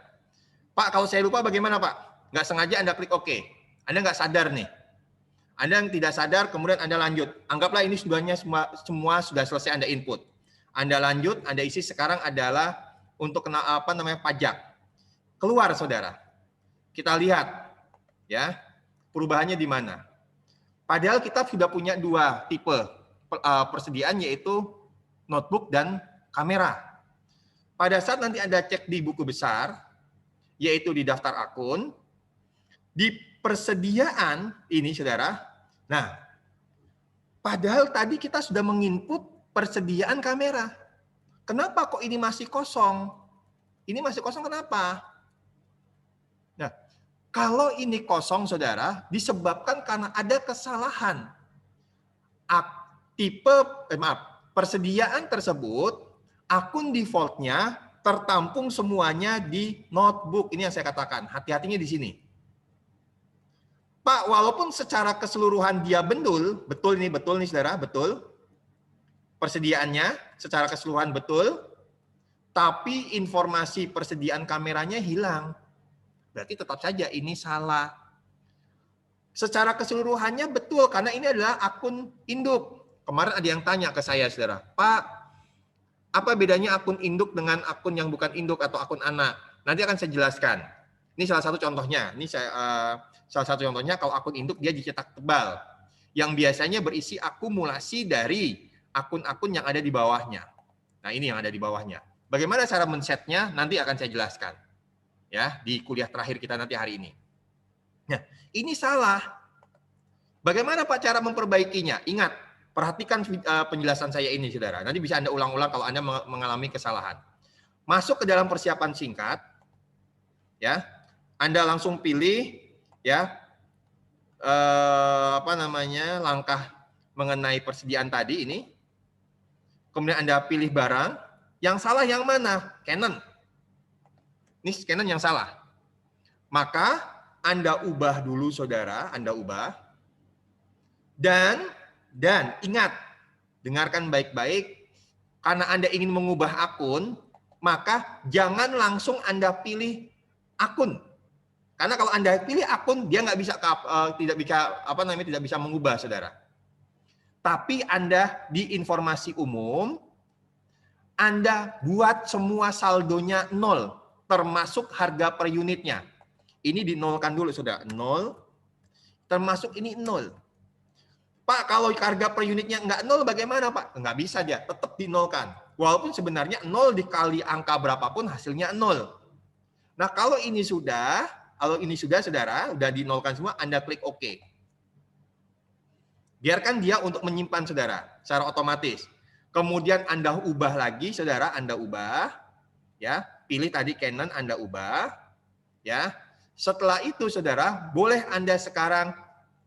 Pak, kalau saya lupa bagaimana Pak? Nggak sengaja Anda klik OK. Anda nggak sadar nih. Anda yang tidak sadar, kemudian Anda lanjut. Anggaplah ini semua sudah selesai Anda input. Anda lanjut, Anda isi sekarang adalah untuk pajak. Keluar saudara. Kita lihat ya perubahannya di mana. Padahal kita sudah punya dua tipe persediaan, yaitu notebook dan kamera. Pada saat nanti Anda cek di buku besar, yaitu di daftar akun, di persediaan ini saudara. Nah, padahal tadi kita sudah menginput persediaan kamera. Kenapa kok ini masih kosong? Ini masih kosong kenapa? Nah, kalau ini kosong saudara, disebabkan karena ada kesalahan. Persediaan tersebut, akun defaultnya tertampung semuanya di notebook. Ini yang saya katakan, hati-hatinya di sini. Pak, walaupun secara keseluruhan dia betul nih saudara, betul. Persediaannya secara keseluruhan betul, tapi informasi persediaan kameranya hilang. Berarti tetap saja ini salah. Secara keseluruhannya betul, karena ini adalah akun induk. Kemarin ada yang tanya ke saya, saudara. Pak, apa bedanya akun induk dengan akun yang bukan induk atau akun anak? Nanti akan saya jelaskan. Ini salah satu contohnya. Ini salah satu contohnya kalau akun induk dia dicetak tebal. Yang biasanya berisi akumulasi dari akun-akun yang ada di bawahnya. Nah, ini yang ada di bawahnya. Bagaimana cara men-setnya? Nanti akan saya jelaskan. Ya, di kuliah terakhir kita nanti hari ini. Nah, ini salah. Bagaimana Pak cara memperbaikinya? Ingat, perhatikan penjelasan saya ini, saudara. Nanti bisa Anda ulang-ulang kalau Anda mengalami kesalahan. Masuk ke dalam persiapan singkat, ya. Anda langsung pilih, ya, langkah mengenai persediaan tadi ini. Kemudian Anda pilih barang. Yang salah yang mana? Canon. Ini Canon yang salah. Maka Anda ubah dulu, saudara. Anda ubah. Dan ingat, dengarkan baik-baik. Karena Anda ingin mengubah akun, maka jangan langsung Anda pilih akun. Karena kalau Anda pilih akun, dia tidak bisa mengubah, saudara. Tapi Anda di informasi umum, Anda buat semua saldonya 0, termasuk harga per unitnya. Ini dinolkan dulu, saudara. 0, termasuk ini 0. Pak, kalau harga per unitnya nggak 0, bagaimana Pak? Nggak bisa dia, tetap dinolkan. Walaupun sebenarnya 0 dikali angka berapapun hasilnya 0. Nah, kalau ini sudah, saudara, udah dinolkan semua, Anda klik OK. Biarkan dia untuk menyimpan, saudara, secara otomatis. Kemudian Anda ubah lagi, saudara, Anda ubah, ya, pilih tadi Canon, Anda ubah, ya. Setelah itu, saudara, boleh Anda sekarang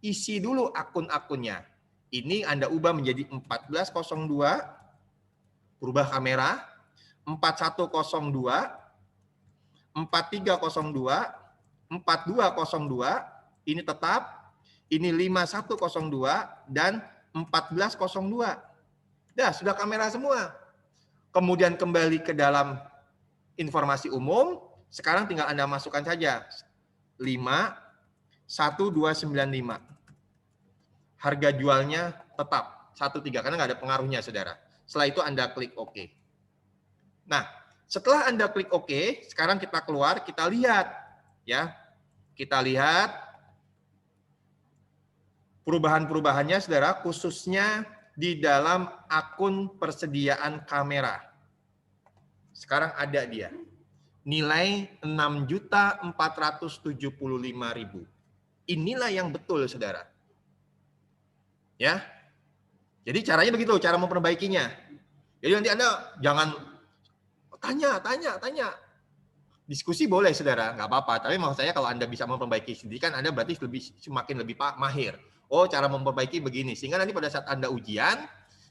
isi dulu akun-akunnya. Ini Anda ubah menjadi 1402, berubah kamera, 4102, 4302, 4202, ini tetap, ini 5102, dan 1402. Dah, sudah kamera semua. Kemudian kembali ke dalam informasi umum, sekarang tinggal Anda masukkan saja 51295. Harga jualnya tetap 13 karena nggak ada pengaruhnya, saudara. Setelah itu Anda klik OK. Nah, setelah Anda klik OK, sekarang kita keluar, kita lihat, ya, kita lihat perubahan-perubahannya, saudara, khususnya di dalam akun persediaan kamera. Sekarang ada dia. Nilai 6.475.000. Inilah yang betul, saudara. Ya. Jadi caranya begitu, cara memperbaikinya. Jadi nanti Anda jangan tanya. Diskusi boleh, saudara, nggak apa-apa. Tapi maksud saya kalau Anda bisa memperbaiki sendiri kan Anda berarti semakin lebih mahir. Oh, cara memperbaiki begini. Sehingga nanti pada saat Anda ujian,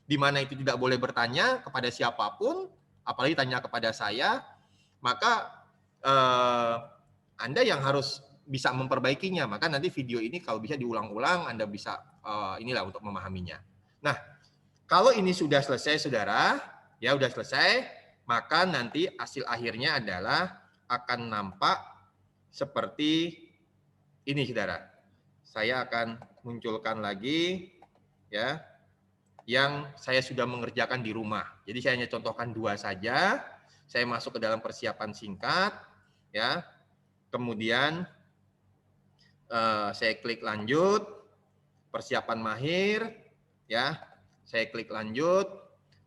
di mana itu tidak boleh bertanya kepada siapapun, apalagi tanya kepada saya, maka Anda yang harus bisa memperbaikinya. Maka nanti video ini kalau bisa diulang-ulang, Anda bisa inilah untuk memahaminya. Nah, kalau ini sudah selesai, saudara, ya sudah selesai, maka nanti hasil akhirnya adalah akan nampak seperti ini, saudara. Saya akan munculkan lagi, ya, yang saya sudah mengerjakan di rumah. Jadi saya hanya contohkan 2 saja. Saya masuk ke dalam persiapan singkat, ya. Kemudian saya klik lanjut, persiapan mahir, ya. Saya klik lanjut.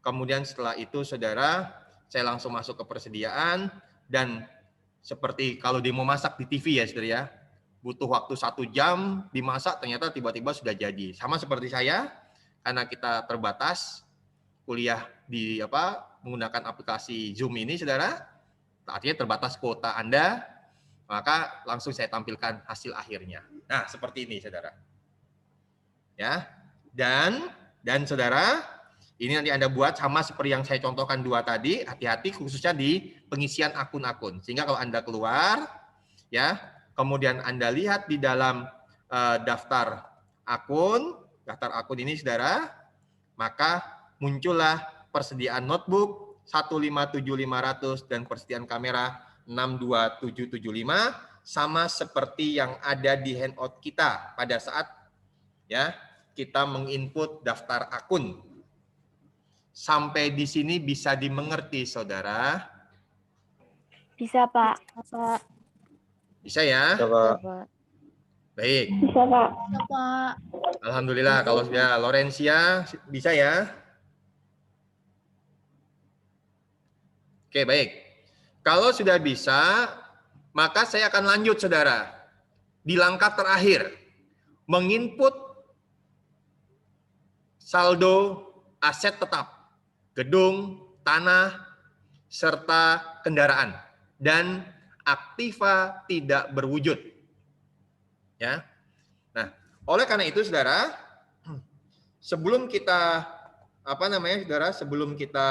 Kemudian setelah itu, saudara, saya langsung masuk ke persediaan dan seperti kalau dia mau masak di TV ya, saudara ya. Butuh waktu 1 jam dimasak, ternyata tiba-tiba sudah jadi. Sama seperti saya, karena kita terbatas kuliah di menggunakan aplikasi Zoom ini, saudara, artinya terbatas kuota Anda, maka langsung saya tampilkan hasil akhirnya. Nah, seperti ini, saudara. Ya, dan saudara, ini nanti Anda buat sama seperti yang saya contohkan 2 tadi, hati-hati khususnya di pengisian akun-akun. Sehingga kalau Anda keluar, ya, kemudian Anda lihat di dalam daftar akun ini, saudara, maka muncullah persediaan notebook 157.500 dan persediaan kamera 62775, sama seperti yang ada di handout kita pada saat ya kita menginput daftar akun. Sampai di sini bisa dimengerti, saudara? Bisa, Pak. Bisa ya? Bisa, Pak. Baik. Bisa, Pak. Bisa, Pak. Alhamdulillah. Kalau sudah Lorencia bisa ya? Oke, baik. Kalau sudah bisa, maka saya akan lanjut, saudara. Di langkah terakhir, menginput saldo aset tetap, gedung, tanah, serta kendaraan, dan aktiva tidak berwujud. Ya. Nah, oleh karena itu, saudara, sebelum kita sebelum kita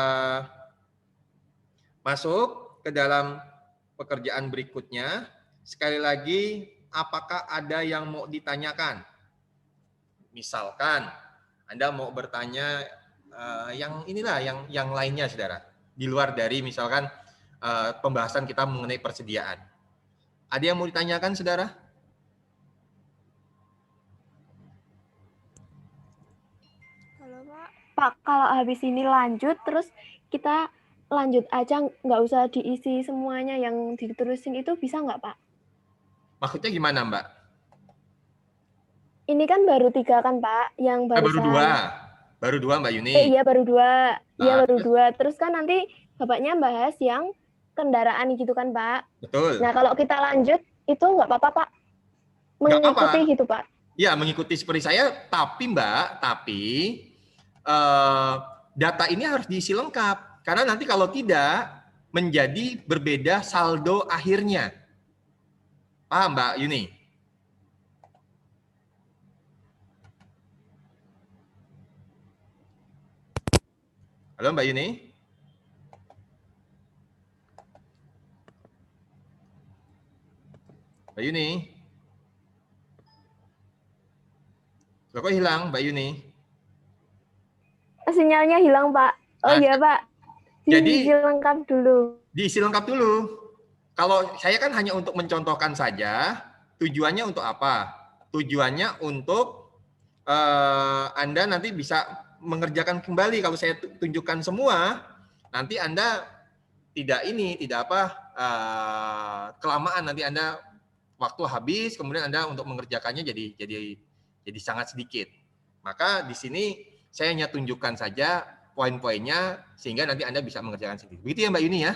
masuk ke dalam pekerjaan berikutnya, sekali lagi, apakah ada yang mau ditanyakan? Misalkan Anda mau bertanya yang inilah, yang lainnya, saudara, di luar dari misalkan pembahasan kita mengenai persediaan. Ada yang mau ditanyakan, saudara? Halo, Pak. Pak, kalau habis ini lanjut, terus kita lanjut aja, nggak usah diisi semuanya yang diterusin itu, bisa nggak, Pak? Maksudnya gimana, Mbak? Ini kan baru 3 kan, Pak, yang Baru barusan. Baru dua, Mbak Yuni. Iya, baru 2. Iya, Nah, baru 2. Terus kan nanti Bapaknya bahas yang kendaraan gitu kan, Pak. Betul. Nah, kalau kita lanjut, itu nggak apa-apa, Pak? Nggak Mengikuti apa-apa. gitu, Pak? Ya, mengikuti seperti saya, tapi Mbak, data ini harus diisi lengkap. Karena nanti kalau tidak, menjadi berbeda saldo akhirnya. Paham, Mbak Yuni? Halo, Mbak Yuni? Mbak Yuni? Loh, kok hilang, Mbak Yuni? Sinyalnya hilang, Pak. Oh Nah, iya, Pak. jadi- Diisi lengkap dulu. Diisi lengkap dulu. Kalau saya kan hanya untuk mencontohkan saja, tujuannya untuk apa? Tujuannya untuk Anda nanti bisa mengerjakan kembali. Kalau saya tunjukkan semua, nanti Anda kelamaan, nanti Anda waktu habis, kemudian Anda untuk mengerjakannya jadi sangat sedikit. Maka di sini Saya hanya tunjukkan saja poin-poinnya sehingga nanti Anda bisa mengerjakan sendiri. Begitu ya Mbak Yuni ya?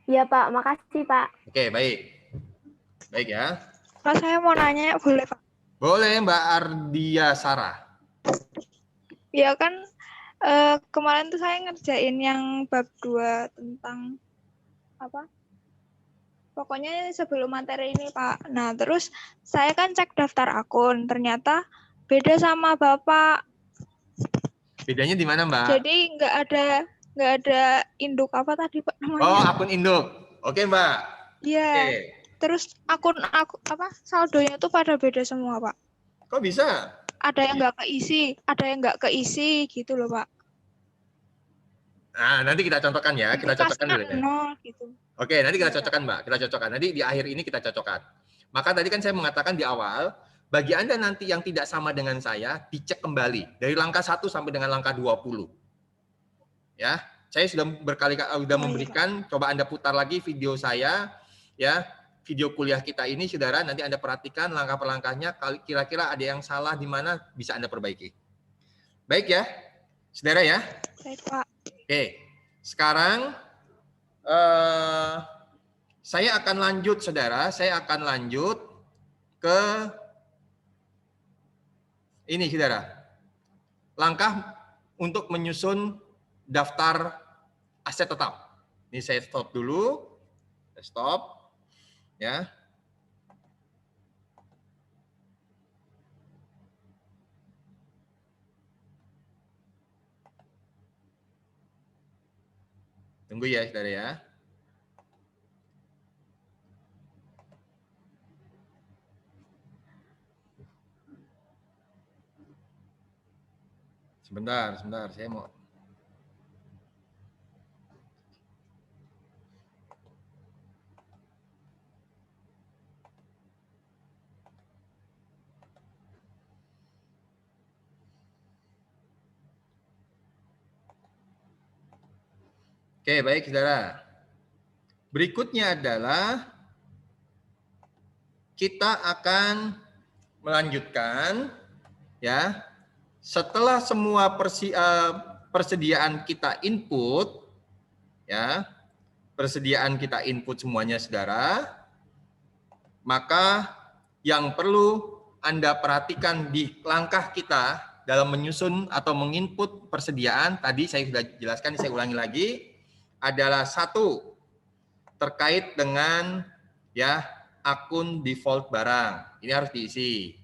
Iya Pak, makasih Pak. Oke, baik. Baik ya. Pak, saya mau nanya, boleh Pak? Boleh Mbak Ardia Sarah. Ya kan kemarin tuh saya ngerjain yang bab 2 tentang apa? Pokoknya sebelum materi ini Pak. Nah terus saya kan cek daftar akun, ternyata beda sama Bapak. Bedanya di mana Mbak? Jadi nggak ada induk apa tadi Pak namanya? Oh, akun induk. Oke Mbak. Iya. Oke. Terus akun apa saldonya tuh pada beda semua Pak. Kok bisa? Ada yang nggak keisi gitu loh Pak. Nah, nanti kita contohkan ya. Kita contohkan dulu ya. Nol gitu. Oke, nanti kita cocokkan Mbak. Kita cocokkan. Nanti di akhir ini kita cocokkan. Maka tadi kan saya mengatakan di awal, bagi Anda nanti yang tidak sama dengan saya, dicek kembali. Dari langkah 1 sampai dengan langkah 20. Ya, saya sudah berkali-kali memberikan, coba Anda putar lagi video saya, ya, video kuliah kita ini, saudara, nanti Anda perhatikan langkah per langkahnya, kira-kira ada yang salah di mana, bisa Anda perbaiki. Baik ya, saudara ya. Baik Pak. Oke, sekarang saya akan lanjut, saudara. Saya akan lanjut ke ini, saudara. Langkah untuk menyusun daftar aset tetap. Ini saya stop dulu. Saya stop. Ya. Tunggu ya, saudara ya. Sebentar, saya mau. Oke, baik saudara. Berikutnya adalah kita akan melanjutkan ya. Setelah semua persediaan kita input ya, persediaan kita input semuanya saudara, maka yang perlu Anda perhatikan di langkah kita dalam menyusun atau menginput persediaan, tadi saya sudah jelaskan, saya ulangi lagi, adalah 1, terkait dengan ya akun default barang. Ini harus diisi,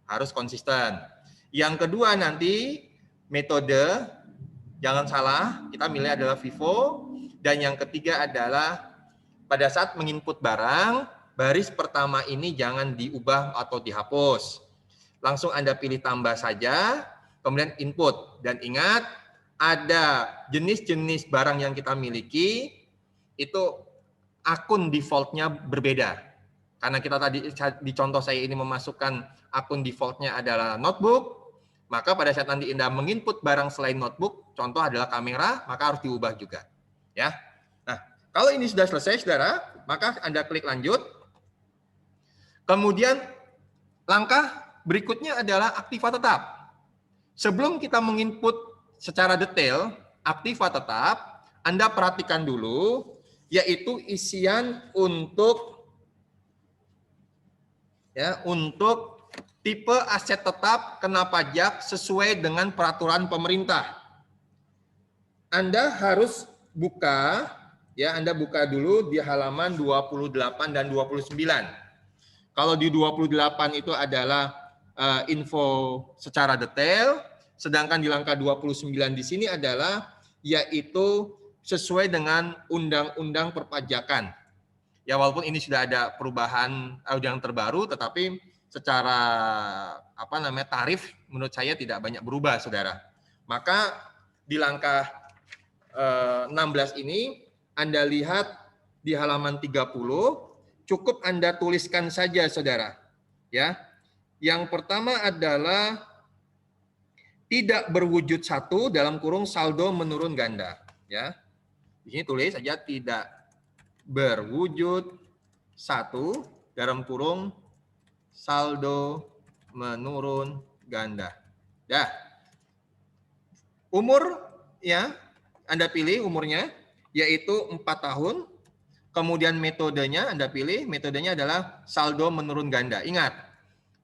harus konsisten. Yang kedua nanti metode, jangan salah, kita milih adalah FIFO. Dan yang ketiga adalah pada saat menginput barang, baris pertama ini jangan diubah atau dihapus. Langsung Anda pilih tambah saja, kemudian input. Dan ingat, ada jenis-jenis barang yang kita miliki, itu akun defaultnya berbeda. Karena kita tadi di contoh saya ini memasukkan akun defaultnya adalah notebook, maka pada saat nanti Anda menginput barang selain notebook, contoh adalah kamera, maka harus diubah juga. Ya. Nah, kalau ini sudah selesai, saudara, maka Anda klik lanjut. Kemudian langkah berikutnya adalah aktiva tetap. Sebelum kita menginput secara detail aktiva tetap, Anda perhatikan dulu, yaitu isian untuk tipe aset tetap kena pajak sesuai dengan peraturan pemerintah. Anda harus buka, ya Anda buka dulu di halaman 28 dan 29. Kalau di 28 itu adalah info secara detail, sedangkan di langkah 29 di sini adalah yaitu sesuai dengan undang-undang perpajakan. Ya walaupun ini sudah ada perubahan yang terbaru, tetapi secara tarif menurut saya tidak banyak berubah, saudara. Maka di langkah 16 ini Anda lihat di halaman 30, cukup Anda tuliskan saja, saudara. Ya, yang pertama adalah tidak berwujud 1 dalam kurung saldo menurun ganda. Ya, di sini tulis saja tidak berwujud 1 dalam kurung saldo menurun ganda. Dah. Umur ya, Anda pilih umurnya yaitu 4 tahun. Kemudian metodenya Anda pilih, metodenya adalah saldo menurun ganda. Ingat,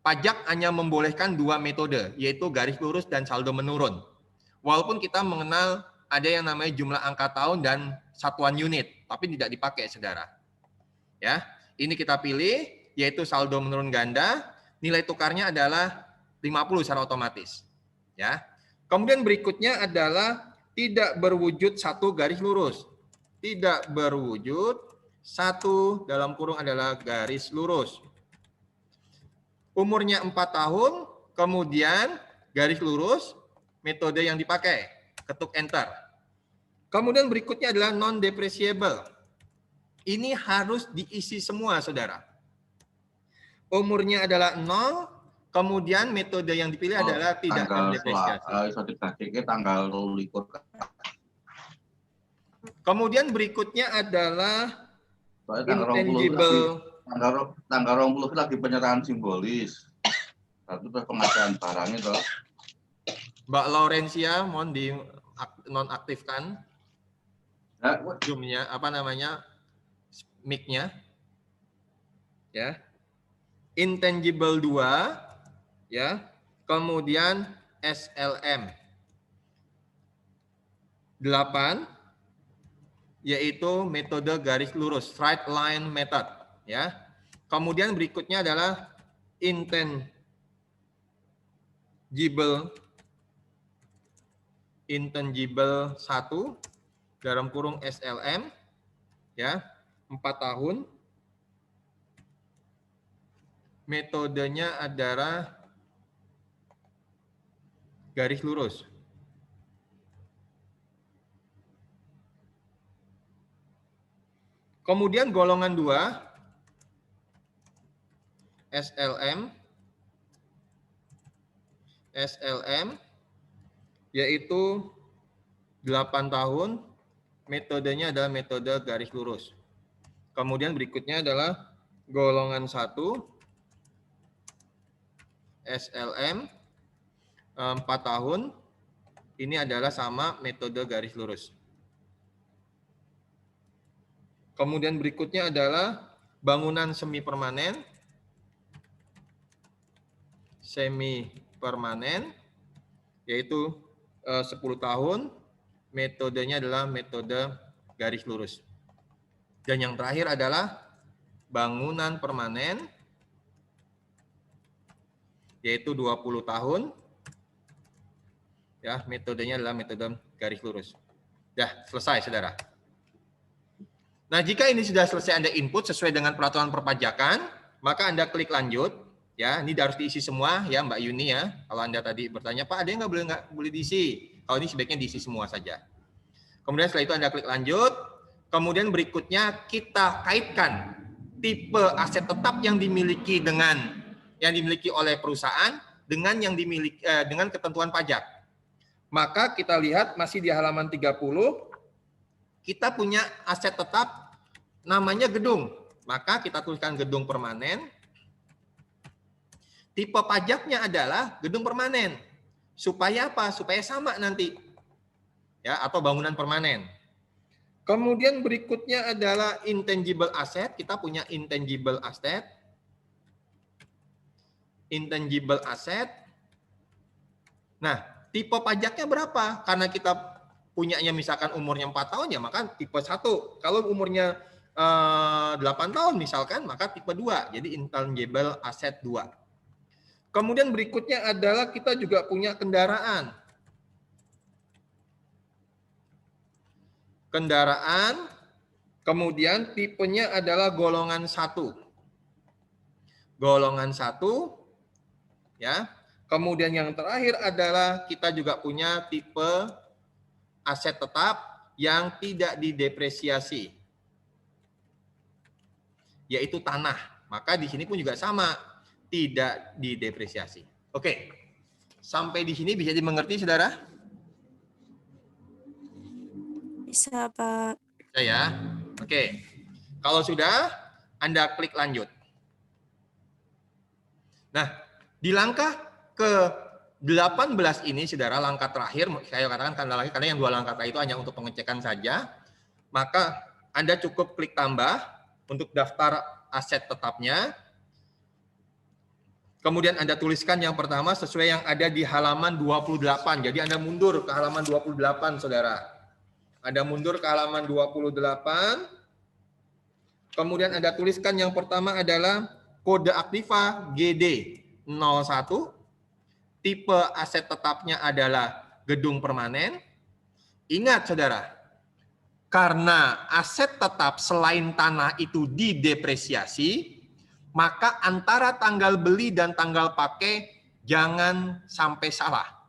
pajak hanya membolehkan 2 metode, yaitu garis lurus dan saldo menurun. Walaupun kita mengenal ada yang namanya jumlah angka tahun dan satuan unit, tapi tidak dipakai, saudara. Ya, ini kita pilih, yaitu saldo menurun ganda. Nilai tukarnya adalah 50 secara otomatis. Ya. Kemudian berikutnya adalah tidak berwujud satu garis lurus. Tidak berwujud satu dalam kurung adalah garis lurus. Umurnya 4 tahun, kemudian garis lurus, metode yang dipakai, ketuk enter. Kemudian berikutnya adalah non-depreciable. Ini harus diisi semua, saudara. Umurnya adalah 0, kemudian metode yang dipilih adalah tidak terdepresiasi. Tanggal 21. Kemudian berikutnya adalah intangible. Tanggal 20 lagi penyerahan simbolis. Satu pengadaan barang itu. Mbak Laurencia, mohon di nonaktifkan zoom-nya, apa namanya, mic-nya. Ya. Intangible 2, ya. Kemudian SLM 8, yaitu metode garis lurus, straight line method, ya. Kemudian berikutnya adalah intangible 1 dalam kurung SLM, ya, 4 tahun. Metodenya adalah garis lurus. Kemudian golongan 2, SLM, yaitu 8 tahun, metodenya adalah metode garis lurus. Kemudian berikutnya adalah golongan 1, SLM, 4 tahun, ini adalah sama metode garis lurus. Kemudian berikutnya adalah bangunan semi permanen, yaitu 10 tahun, metodenya adalah metode garis lurus. Dan yang terakhir adalah bangunan permanen, yaitu 20 tahun, ya, metodenya adalah metode garis lurus. Dah selesai, saudara. Nah, jika ini sudah selesai Anda input sesuai dengan peraturan perpajakan, maka Anda klik lanjut. Ya, ini harus diisi semua, ya, Mbak Yuni, ya. Kalau Anda tadi bertanya, Pak, ada yang nggak boleh diisi? Kalau ini sebaiknya diisi semua saja. Kemudian setelah itu Anda klik lanjut. Kemudian berikutnya kita kaitkan tipe aset tetap yang dimiliki oleh perusahaan dengan yang dimiliki dengan ketentuan pajak. Maka kita lihat masih di halaman 30, kita punya aset tetap namanya gedung. Maka kita tuliskan gedung permanen. Tipe pajaknya adalah gedung permanen. Supaya apa? Supaya sama nanti. Ya, atau bangunan permanen. Kemudian berikutnya adalah intangible asset. Kita punya intangible asset. Intangible asset. Nah, tipe pajaknya berapa? Karena kita punyanya misalkan umurnya 4 tahun, ya maka tipe 1. Kalau umurnya 8 tahun misalkan, maka tipe 2. Jadi intangible asset 2. Kemudian berikutnya adalah kita juga punya kendaraan. Kendaraan, kemudian tipenya adalah golongan 1. Golongan 1, ya. Kemudian yang terakhir adalah kita juga punya tipe aset tetap yang tidak didepresiasi, yaitu tanah. Maka di sini pun juga sama, tidak didepresiasi. Oke, sampai di sini bisa dimengerti, saudara? Bisa, Pak. Bisa ya? Oke, kalau sudah, Anda klik lanjut. Nah, di langkah 18 ini, saudara, langkah terakhir, saya katakan karena yang 2 langkah itu hanya untuk pengecekan saja, maka Anda cukup klik tambah untuk daftar aset tetapnya. Kemudian Anda tuliskan yang pertama sesuai yang ada di halaman 28. Jadi Anda mundur ke halaman 28, saudara. Anda mundur ke halaman 28. Kemudian Anda tuliskan yang pertama adalah kode aktiva GD01. Tipe aset tetapnya adalah gedung permanen. Ingat, saudara, karena aset tetap selain tanah itu didepresiasi, maka antara tanggal beli dan tanggal pakai jangan sampai salah.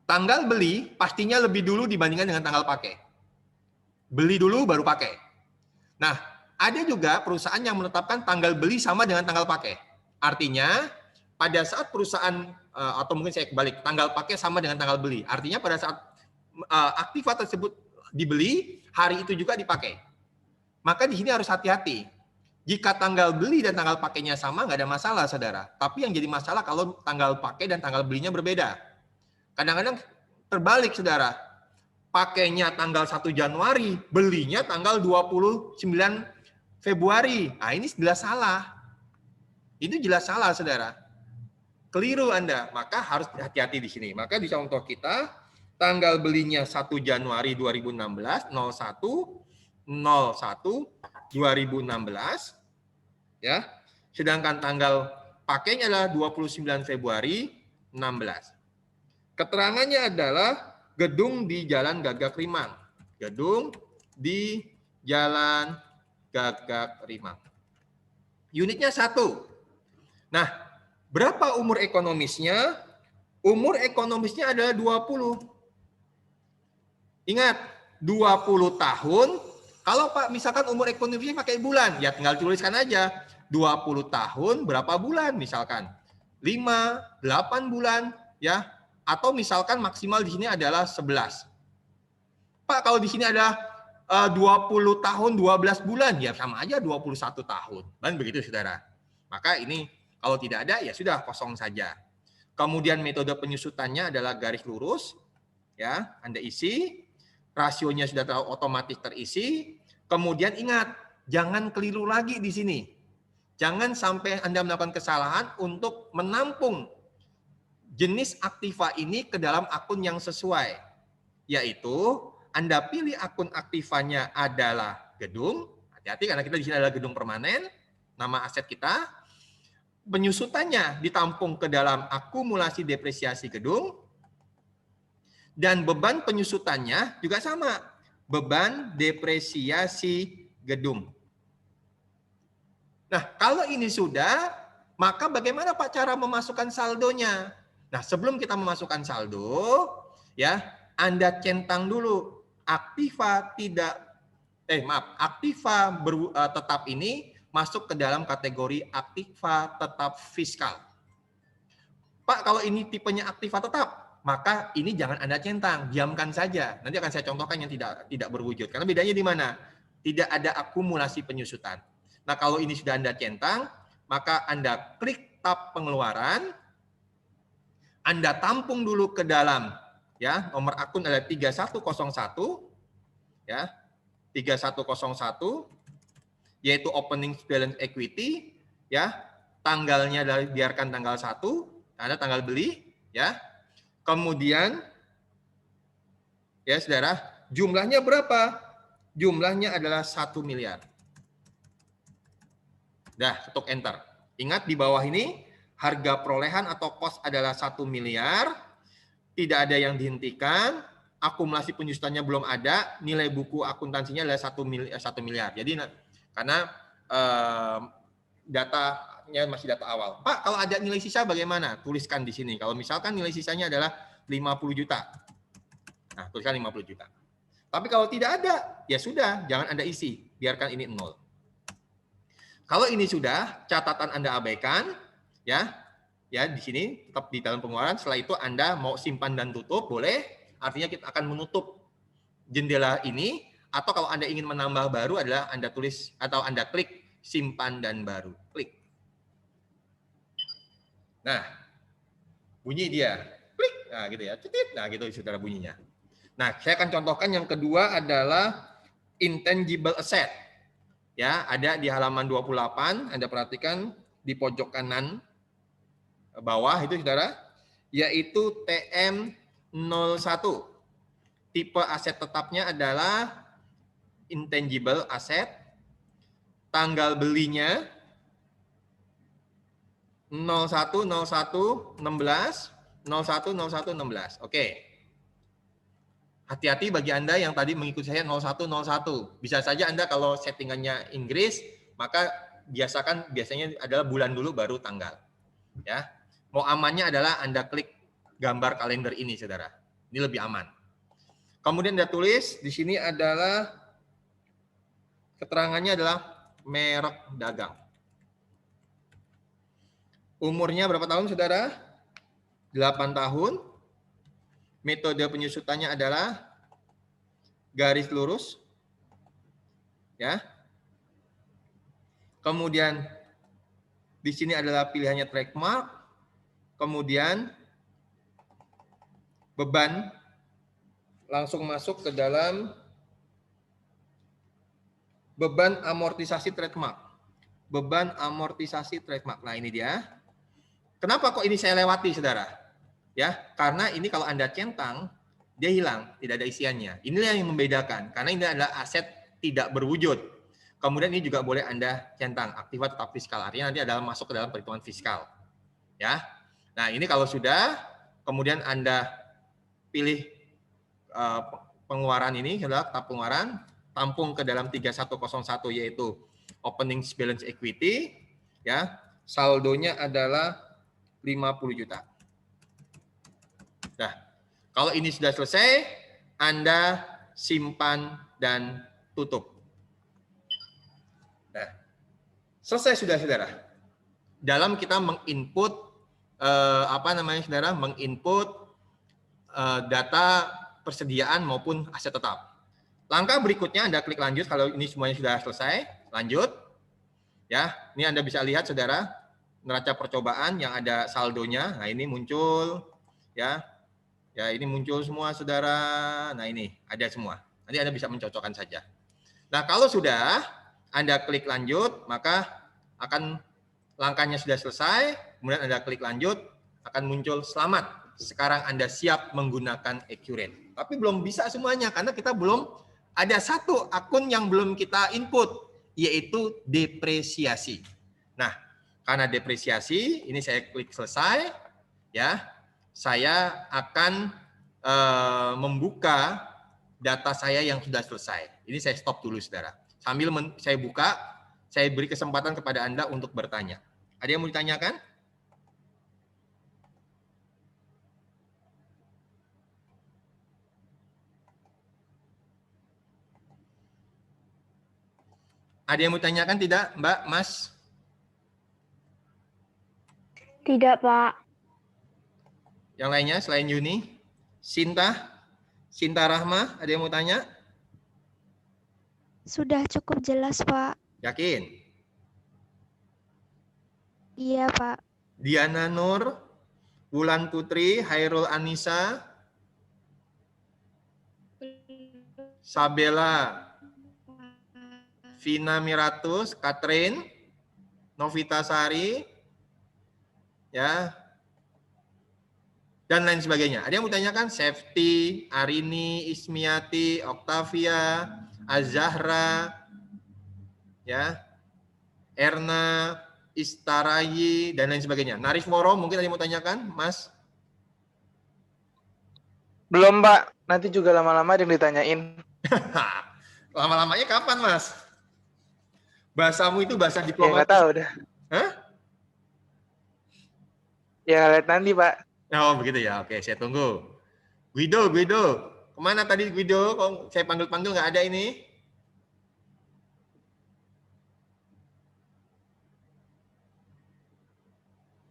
Tanggal beli pastinya lebih dulu dibandingkan dengan tanggal pakai. Beli dulu baru pakai. Nah, ada juga perusahaan yang menetapkan tanggal beli sama dengan tanggal pakai. Artinya, pada saat perusahaan, atau mungkin saya kebalik, tanggal pakai sama dengan tanggal beli. Artinya pada saat aktiva tersebut dibeli, hari itu juga dipakai. Maka di sini harus hati-hati. Jika tanggal beli dan tanggal pakainya sama, nggak ada masalah, saudara. Tapi yang jadi masalah kalau tanggal pakai dan tanggal belinya berbeda. Kadang-kadang terbalik, saudara. Pakainya tanggal 1 Januari, belinya tanggal 29 Februari. Nah, ini jelas salah. Itu jelas salah, saudara. Keliru Anda, maka harus hati-hati di sini. Maka di contoh kita, tanggal belinya 1 Januari 2016, 01/01/2016, ya. Sedangkan tanggal pakainya adalah 29 Februari 16. Keterangannya adalah gedung di Jalan Gagak Rimang. Gedung di Jalan Gagak Rimang. Unitnya 1. Nah, berapa umur ekonomisnya? Umur ekonomisnya adalah 20. Ingat, 20 tahun. Kalau Pak misalkan umur ekonomisnya pakai bulan, ya tinggal tuliskan aja. 20 tahun berapa bulan misalkan? 5, 8 bulan, ya. Atau misalkan maksimal di sini adalah 11. Pak, kalau di sini ada 20 tahun 12 bulan, ya sama aja 21 tahun. Dan begitu, saudara. Maka ini kalau tidak ada, ya sudah kosong saja. Kemudian metode penyusutannya adalah garis lurus, ya, Anda isi, rasionya sudah otomatis terisi. Kemudian ingat, jangan keliru lagi di sini. Jangan sampai Anda melakukan kesalahan untuk menampung jenis aktiva ini ke dalam akun yang sesuai. Yaitu, Anda pilih akun aktivanya adalah gedung. Hati-hati karena kita di sini adalah gedung permanen, nama aset kita. Penyusutannya ditampung ke dalam akumulasi depresiasi gedung, dan beban penyusutannya juga sama, beban depresiasi gedung. Nah, kalau ini sudah, maka bagaimana Pak cara memasukkan saldonya? Nah, sebelum kita memasukkan saldo, ya, Anda centang dulu aktiva tetap ini masuk ke dalam kategori aktiva tetap fiskal. Pak, kalau ini tipenya aktiva tetap, maka ini jangan Anda centang, diamkan saja. Nanti akan saya contohkan yang tidak berwujud. Karena bedanya di mana? Tidak ada akumulasi penyusutan. Nah, kalau ini sudah Anda centang, maka Anda klik tab pengeluaran, Anda tampung dulu ke dalam, ya, nomor akun adalah 3101, ya, 3101, yaitu opening balance equity, ya, tanggalnya biarkan tanggal 1, ada tanggal beli, ya. Kemudian, ya saudara, jumlahnya berapa? Jumlahnya adalah 1 miliar. Dah, ketuk enter. Ingat di bawah ini, harga perolehan atau cost adalah 1 miliar, tidak ada yang dihentikan, akumulasi penyusutannya belum ada, nilai buku akuntansinya adalah 1 miliar. Jadi, karena datanya masih data awal. Pak, kalau ada nilai sisa bagaimana? Tuliskan di sini. Kalau misalkan nilai sisanya adalah 50 juta. Nah, tuliskan 50 juta. Tapi kalau tidak ada, ya sudah, jangan Anda isi. Biarkan ini 0. Kalau ini sudah, catatan Anda abaikan, ya di sini tetap di dalam pengeluaran. Setelah itu Anda mau simpan dan tutup, boleh. Artinya kita akan menutup jendela ini. Atau kalau Anda ingin menambah baru adalah Anda tulis atau Anda klik simpan dan baru. Klik. Nah, Bunyi dia. Klik. Nah, gitu ya. Titit. Nah, gitu saudara bunyinya. Nah, saya akan contohkan yang kedua adalah intangible asset. Ya, ada di halaman 28, Anda perhatikan di pojok kanan bawah itu saudara, yaitu TM01. Tipe aset tetapnya adalah intangible asset. Tanggal belinya 01/01/16, 01/01/16. Oke. Hati-hati bagi Anda yang tadi mengikuti saya 01/01. Bisa saja Anda kalau settingannya Inggris, maka biasanya adalah bulan dulu baru tanggal. Ya. Mau amannya adalah Anda klik gambar kalender ini, saudara. Ini lebih aman. Kemudian Anda tulis di sini adalah keterangannya adalah merek dagang. Umurnya berapa tahun, saudara? 8 tahun. Metode penyusutannya adalah garis lurus. Ya. Kemudian di sini adalah pilihannya trademark. Kemudian beban langsung masuk ke dalam beban amortisasi trademark. Beban amortisasi trademark. Nah, ini dia. Kenapa kok ini saya lewati, saudara? Ya, karena ini kalau Anda centang, dia hilang, tidak ada isiannya. Inilah yang membedakan, karena ini adalah aset tidak berwujud. Kemudian ini juga boleh Anda centang, aktiva tetap fiskal. Artinya nanti adalah masuk ke dalam perhitungan fiskal. Ya. Nah, ini kalau sudah, kemudian Anda pilih pengeluaran ini, adalah tahap pengeluaran, tampung ke dalam 3101 yaitu opening balance equity, ya. Saldonya adalah 50 juta. Nah, kalau ini sudah selesai, Anda simpan dan tutup. Nah, selesai sudah, saudara. Dalam kita menginput saudara, menginput data persediaan maupun aset tetap. Langkah berikutnya Anda klik lanjut kalau ini semuanya sudah selesai. Lanjut. Ya, ini Anda bisa lihat, saudara, neraca percobaan yang ada saldonya. Nah, ini muncul, ya. Ya, ini muncul semua, saudara. Nah, ini ada semua. Nanti Anda bisa mencocokkan saja. Nah, kalau sudah Anda klik lanjut, maka akan langkahnya sudah selesai. Kemudian Anda klik lanjut, akan muncul selamat. Sekarang Anda siap menggunakan Accurate. Tapi belum bisa semuanya karena kita belum ada satu akun yang belum kita input, yaitu depresiasi. Nah, karena depresiasi, ini saya klik selesai, ya. Saya akan membuka data saya yang sudah selesai. Ini saya stop dulu, saudara. Sambil saya buka, saya beri kesempatan kepada Anda untuk bertanya. Ada yang mau ditanyakan? Ada yang mau ditanyakan tidak, Mbak, Mas? Tidak, Pak. Yang lainnya selain Yuni? Sinta Rahma, ada yang mau tanya? Sudah cukup jelas, Pak. Yakin? Iya, Pak. Diana Nur, Wulan Putri, Hairul Anissa, Sabella, Vina Miratus, Katrin, Novita Sari, ya, dan lain sebagainya. Ada yang mau tanyakan? Safety, Arini, Ismiati, Octavia, Azahra, ya, Erna, Istarayi, dan lain sebagainya. Narif Moro, mungkin ada yang mau tanyakan, Mas? Belum, Pak. Nanti juga lama-lama ada yang ditanyain. Lama-lamanya kapan, Mas? Bahasamu itu bahasa Ya, diplomatis. nggak tahu dah. Hah? Ya, lihat nanti, Pak. Oh, begitu ya. Oke, saya tunggu. Guido. Kemana tadi Guido? Kok saya panggil-panggil nggak ada ini?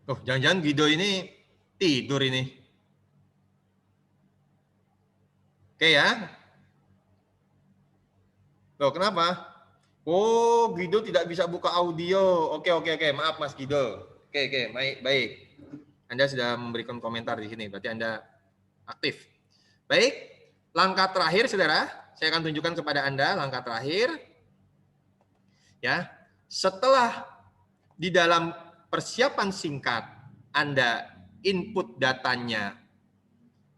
Oh, jangan-jangan Guido ini tidur ini. Oke ya. Loh, kenapa? Oh, Guido tidak bisa buka audio. Oke. Maaf, Mas Guido. Oke, baik. Anda sudah memberikan komentar di sini, berarti Anda aktif. Baik, langkah terakhir saudara, saya akan tunjukkan kepada Anda langkah terakhir. Ya, setelah di dalam persiapan singkat Anda input datanya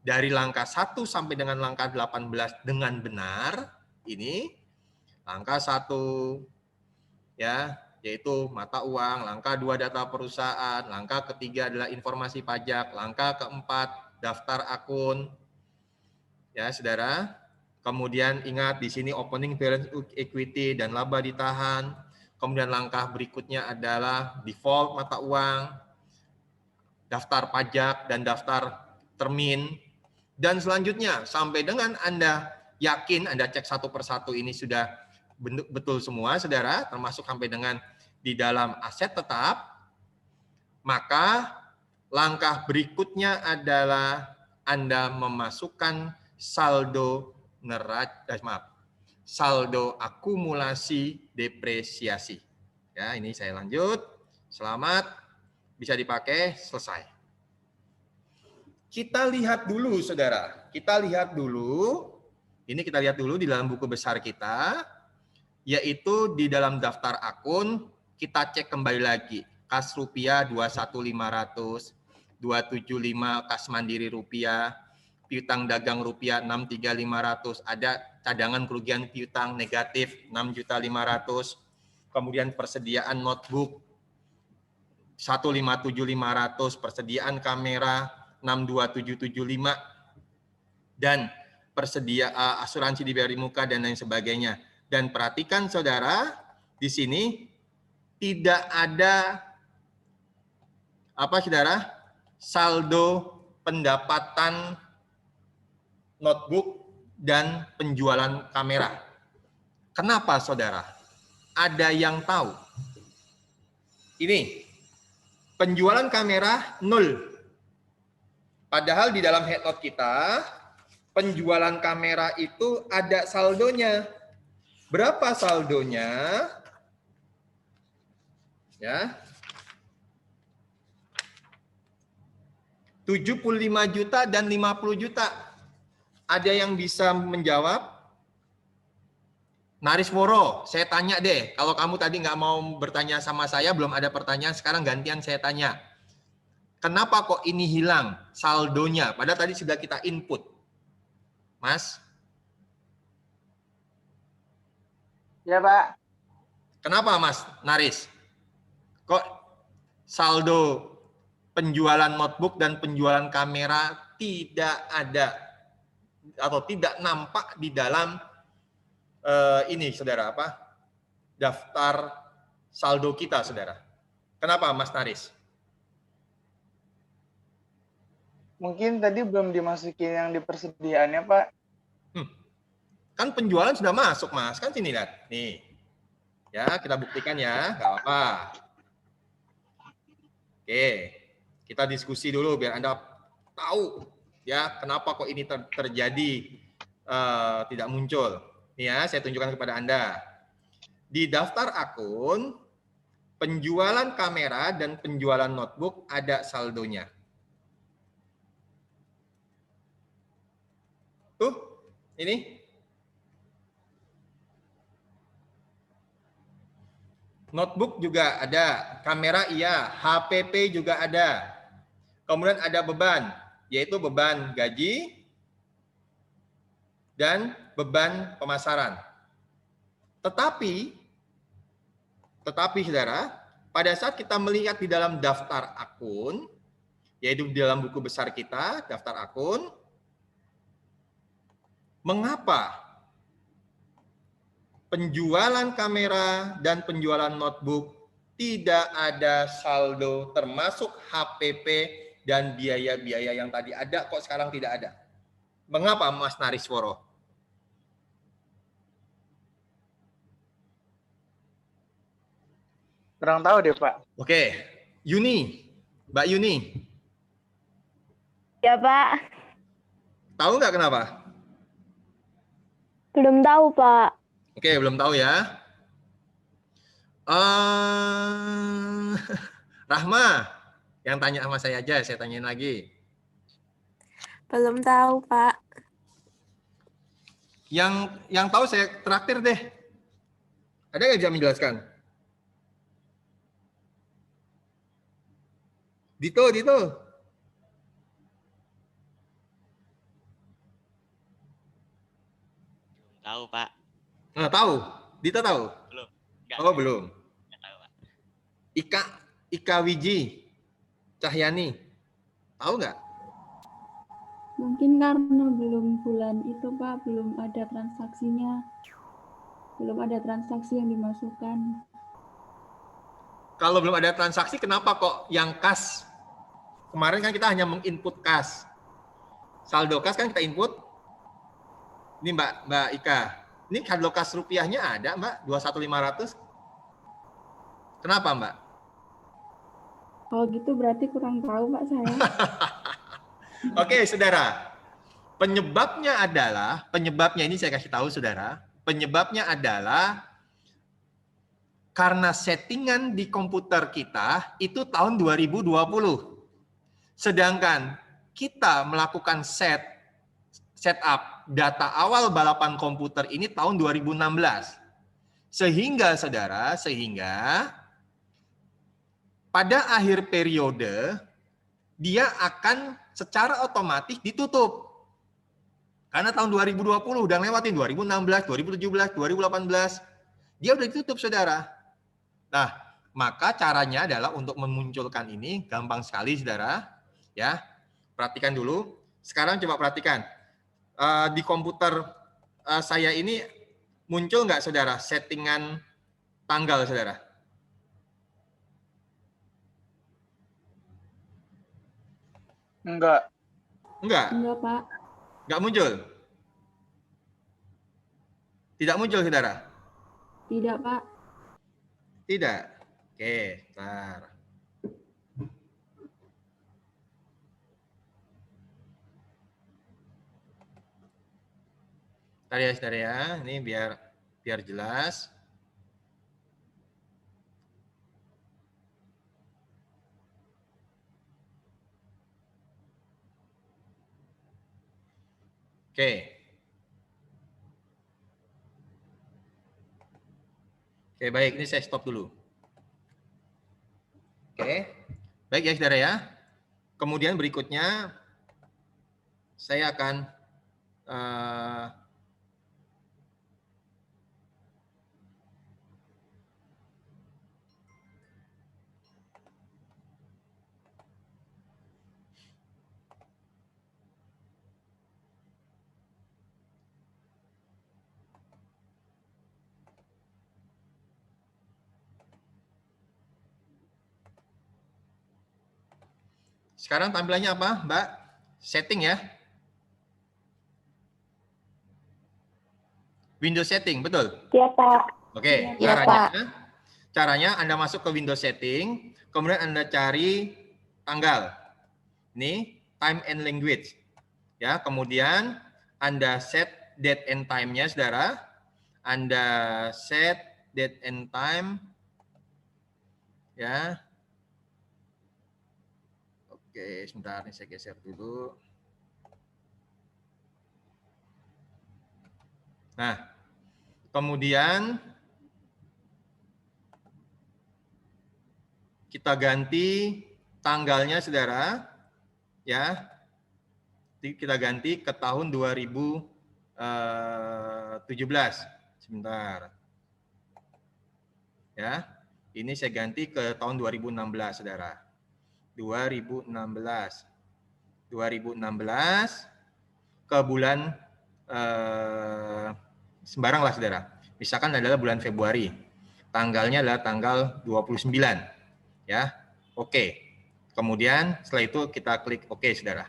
dari langkah 1 sampai dengan langkah 18 dengan benar, ini langkah 1 ya, yaitu mata uang, langkah 2 data perusahaan, langkah ketiga adalah informasi pajak, langkah keempat daftar akun. Ya, Saudara. Kemudian ingat di sini opening balance equity dan laba ditahan. Kemudian langkah berikutnya adalah default mata uang, daftar pajak dan daftar termin. Dan selanjutnya sampai dengan Anda yakin Anda cek satu persatu ini sudah betul semua, Saudara, termasuk sampai dengan di dalam aset tetap, maka langkah berikutnya adalah Anda memasukkan saldo saldo akumulasi depresiasi. Ya, ini saya lanjut. Selamat, bisa dipakai, selesai. Kita lihat dulu, Saudara. Kita lihat dulu. Ini kita lihat dulu di dalam buku besar kita, yaitu di dalam daftar akun kita cek kembali lagi. Kas rupiah 21.500, 275 kas mandiri rupiah, piutang dagang rupiah 63.500, ada cadangan kerugian piutang negatif 6.500.000, kemudian persediaan notebook 157.500, persediaan kamera 62775, dan persediaan asuransi di BRI Muka dan lain sebagainya. Dan perhatikan Saudara, di sini tidak ada Saudara? Saldo pendapatan notebook dan penjualan kamera. Kenapa Saudara? Ada yang tahu? Ini penjualan kamera 0. Padahal di dalam head note kita penjualan kamera itu ada saldonya. Berapa saldonya? Ya. 75 juta dan 50 juta. Ada yang bisa menjawab? Narisworo, saya tanya deh. Kalau kamu tadi nggak mau bertanya sama saya, belum ada pertanyaan, sekarang gantian saya tanya. Kenapa kok ini hilang saldonya? Padahal tadi sudah kita input. Mas? Ya, Pak. Kenapa Mas Naris? Kok saldo penjualan notebook dan penjualan kamera tidak ada atau tidak nampak di dalam ini Saudara daftar saldo kita Saudara? Kenapa Mas Naris? Mungkin tadi belum dimasukin yang di persediaannya, Pak. Kan penjualan sudah masuk, Mas. Kan sini lihat. Nih. Ya, kita buktikan ya. Nggak apa-apa. Oke. Kita diskusi dulu biar Anda tahu ya kenapa kok ini terjadi tidak muncul. Nih ya, saya tunjukkan kepada Anda. Di daftar akun, penjualan kamera dan penjualan notebook ada saldonya. Tuh, ini. Notebook juga ada, kamera iya, HPP juga ada. Kemudian ada beban, yaitu beban gaji dan beban pemasaran. Tetapi Saudara, pada saat kita melihat di dalam daftar akun, yaitu di dalam buku besar kita, daftar akun, mengapa penjualan kamera dan penjualan notebook tidak ada saldo termasuk HPP dan biaya-biaya yang tadi ada kok sekarang tidak ada? Mengapa Mas Narisworo? Kurang tahu deh, Pak. Oke, Yuni, Mbak Yuni. Ya, Pak. Tahu nggak kenapa? Belum tahu, Pak. Oke, belum tahu ya. Rahma, Yang tanya sama saya aja, saya tanyain lagi. Belum tahu, Pak. Yang tahu saya traktir deh. Ada nggak bisa menjelaskan? Dito. Belum tahu, Pak. Nah, tahu? Dito tahu? Belum. Enggak, Oh, belum. enggak tahu, Pak. Ika Wiji Cahyani. Tahu nggak? Mungkin karena belum bulan itu Pak, belum ada transaksinya. Belum ada transaksi yang dimasukkan. Kalau belum ada transaksi, kenapa kok yang kas? Kemarin kan kita hanya menginput kas. Saldo kas kan kita input. Ini Mbak Ika. Ini saldo kas rupiahnya ada Mbak, 21.500. Kenapa Mbak? Kalau gitu berarti kurang tahu Pak saya. Oke, saudara. Penyebabnya ini saya kasih tahu saudara. Penyebabnya adalah karena settingan di komputer kita itu tahun 2020. Sedangkan kita melakukan setup data awal balapan komputer ini tahun 2016. Sehingga pada akhir periode dia akan secara otomatis ditutup. Karena tahun 2020 udah lewatin 2016, 2017, 2018. Dia udah ditutup, saudara. Nah, maka caranya adalah untuk memunculkan ini gampang sekali, saudara. Ya, perhatikan dulu. Sekarang coba perhatikan. Di komputer saya ini muncul nggak, saudara, settingan tanggal, saudara? Enggak. Enggak? Enggak, Pak. Enggak muncul? Tidak muncul, saudara? Tidak, Pak. Tidak? Oke, bentar. Bentar ya, saudara ya. Ini biar jelas. Oke. Oke, baik. Ini saya stop dulu. Oke. Baik ya, saudara ya. Kemudian berikutnya, saya akan sekarang tampilannya apa, Mbak? Setting ya. Windows setting, betul? Iya, Pak. Oke, Iya, caranya Anda masuk ke Windows setting, kemudian Anda cari tanggal. Ini time and language. Ya, kemudian Anda set date and time-nya, saudara. Anda set date and time. Ya. Oke, sebentar nih saya geser dulu. Nah, kemudian kita ganti tanggalnya, saudara. Ya, kita ganti ke tahun 2017. Sebentar. Ya, ini saya ganti ke tahun 2016, saudara. 2016 ke bulan sembarang lah, saudara. Misalkan adalah bulan Februari. Tanggalnya adalah tanggal 29. Ya, oke. Kemudian setelah itu kita klik oke, saudara.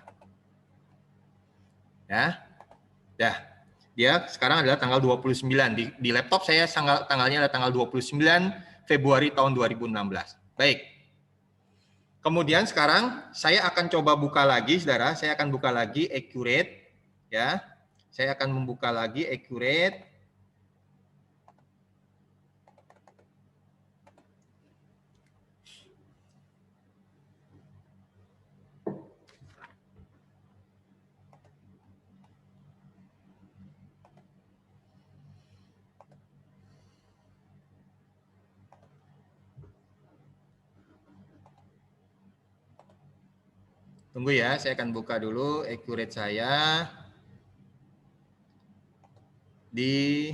Ya, dah. Dia sekarang adalah tanggal 29. Di laptop saya tanggalnya adalah tanggal 29 Februari tahun 2016. Baik. Kemudian sekarang saya akan coba buka lagi, saudara. Saya akan buka lagi Accurate. Ya, saya akan membuka lagi Accurate. Tunggu ya, saya akan buka dulu accurate saya di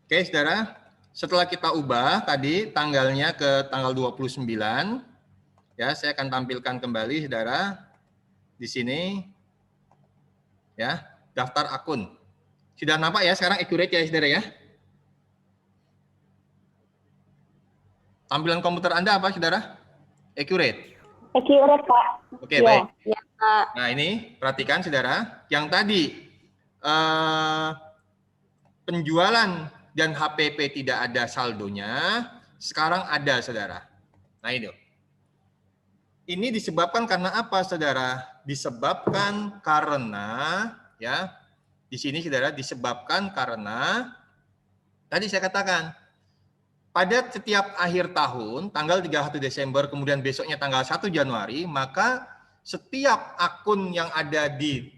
Oke, Saudara. Setelah kita ubah tadi tanggalnya ke tanggal 29, ya, saya akan tampilkan kembali, Saudara, di sini, ya, daftar akun. Sudah nampak ya sekarang accurate ya, Saudara ya? Tampilan komputer Anda apa, Saudara? Accurate. Accurate, Pak. Oke, Ya, baik. ya, Pak. Nah, ini perhatikan, Saudara, yang tadi penjualan dan HPP tidak ada saldonya, sekarang ada, Saudara. Nah, itu. Ini disebabkan karena apa, Saudara? Disebabkan karena, ya, di sini, Saudara, disebabkan karena, tadi saya katakan, pada setiap akhir tahun, tanggal 31 Desember, kemudian besoknya tanggal 1 Januari, maka setiap akun yang ada di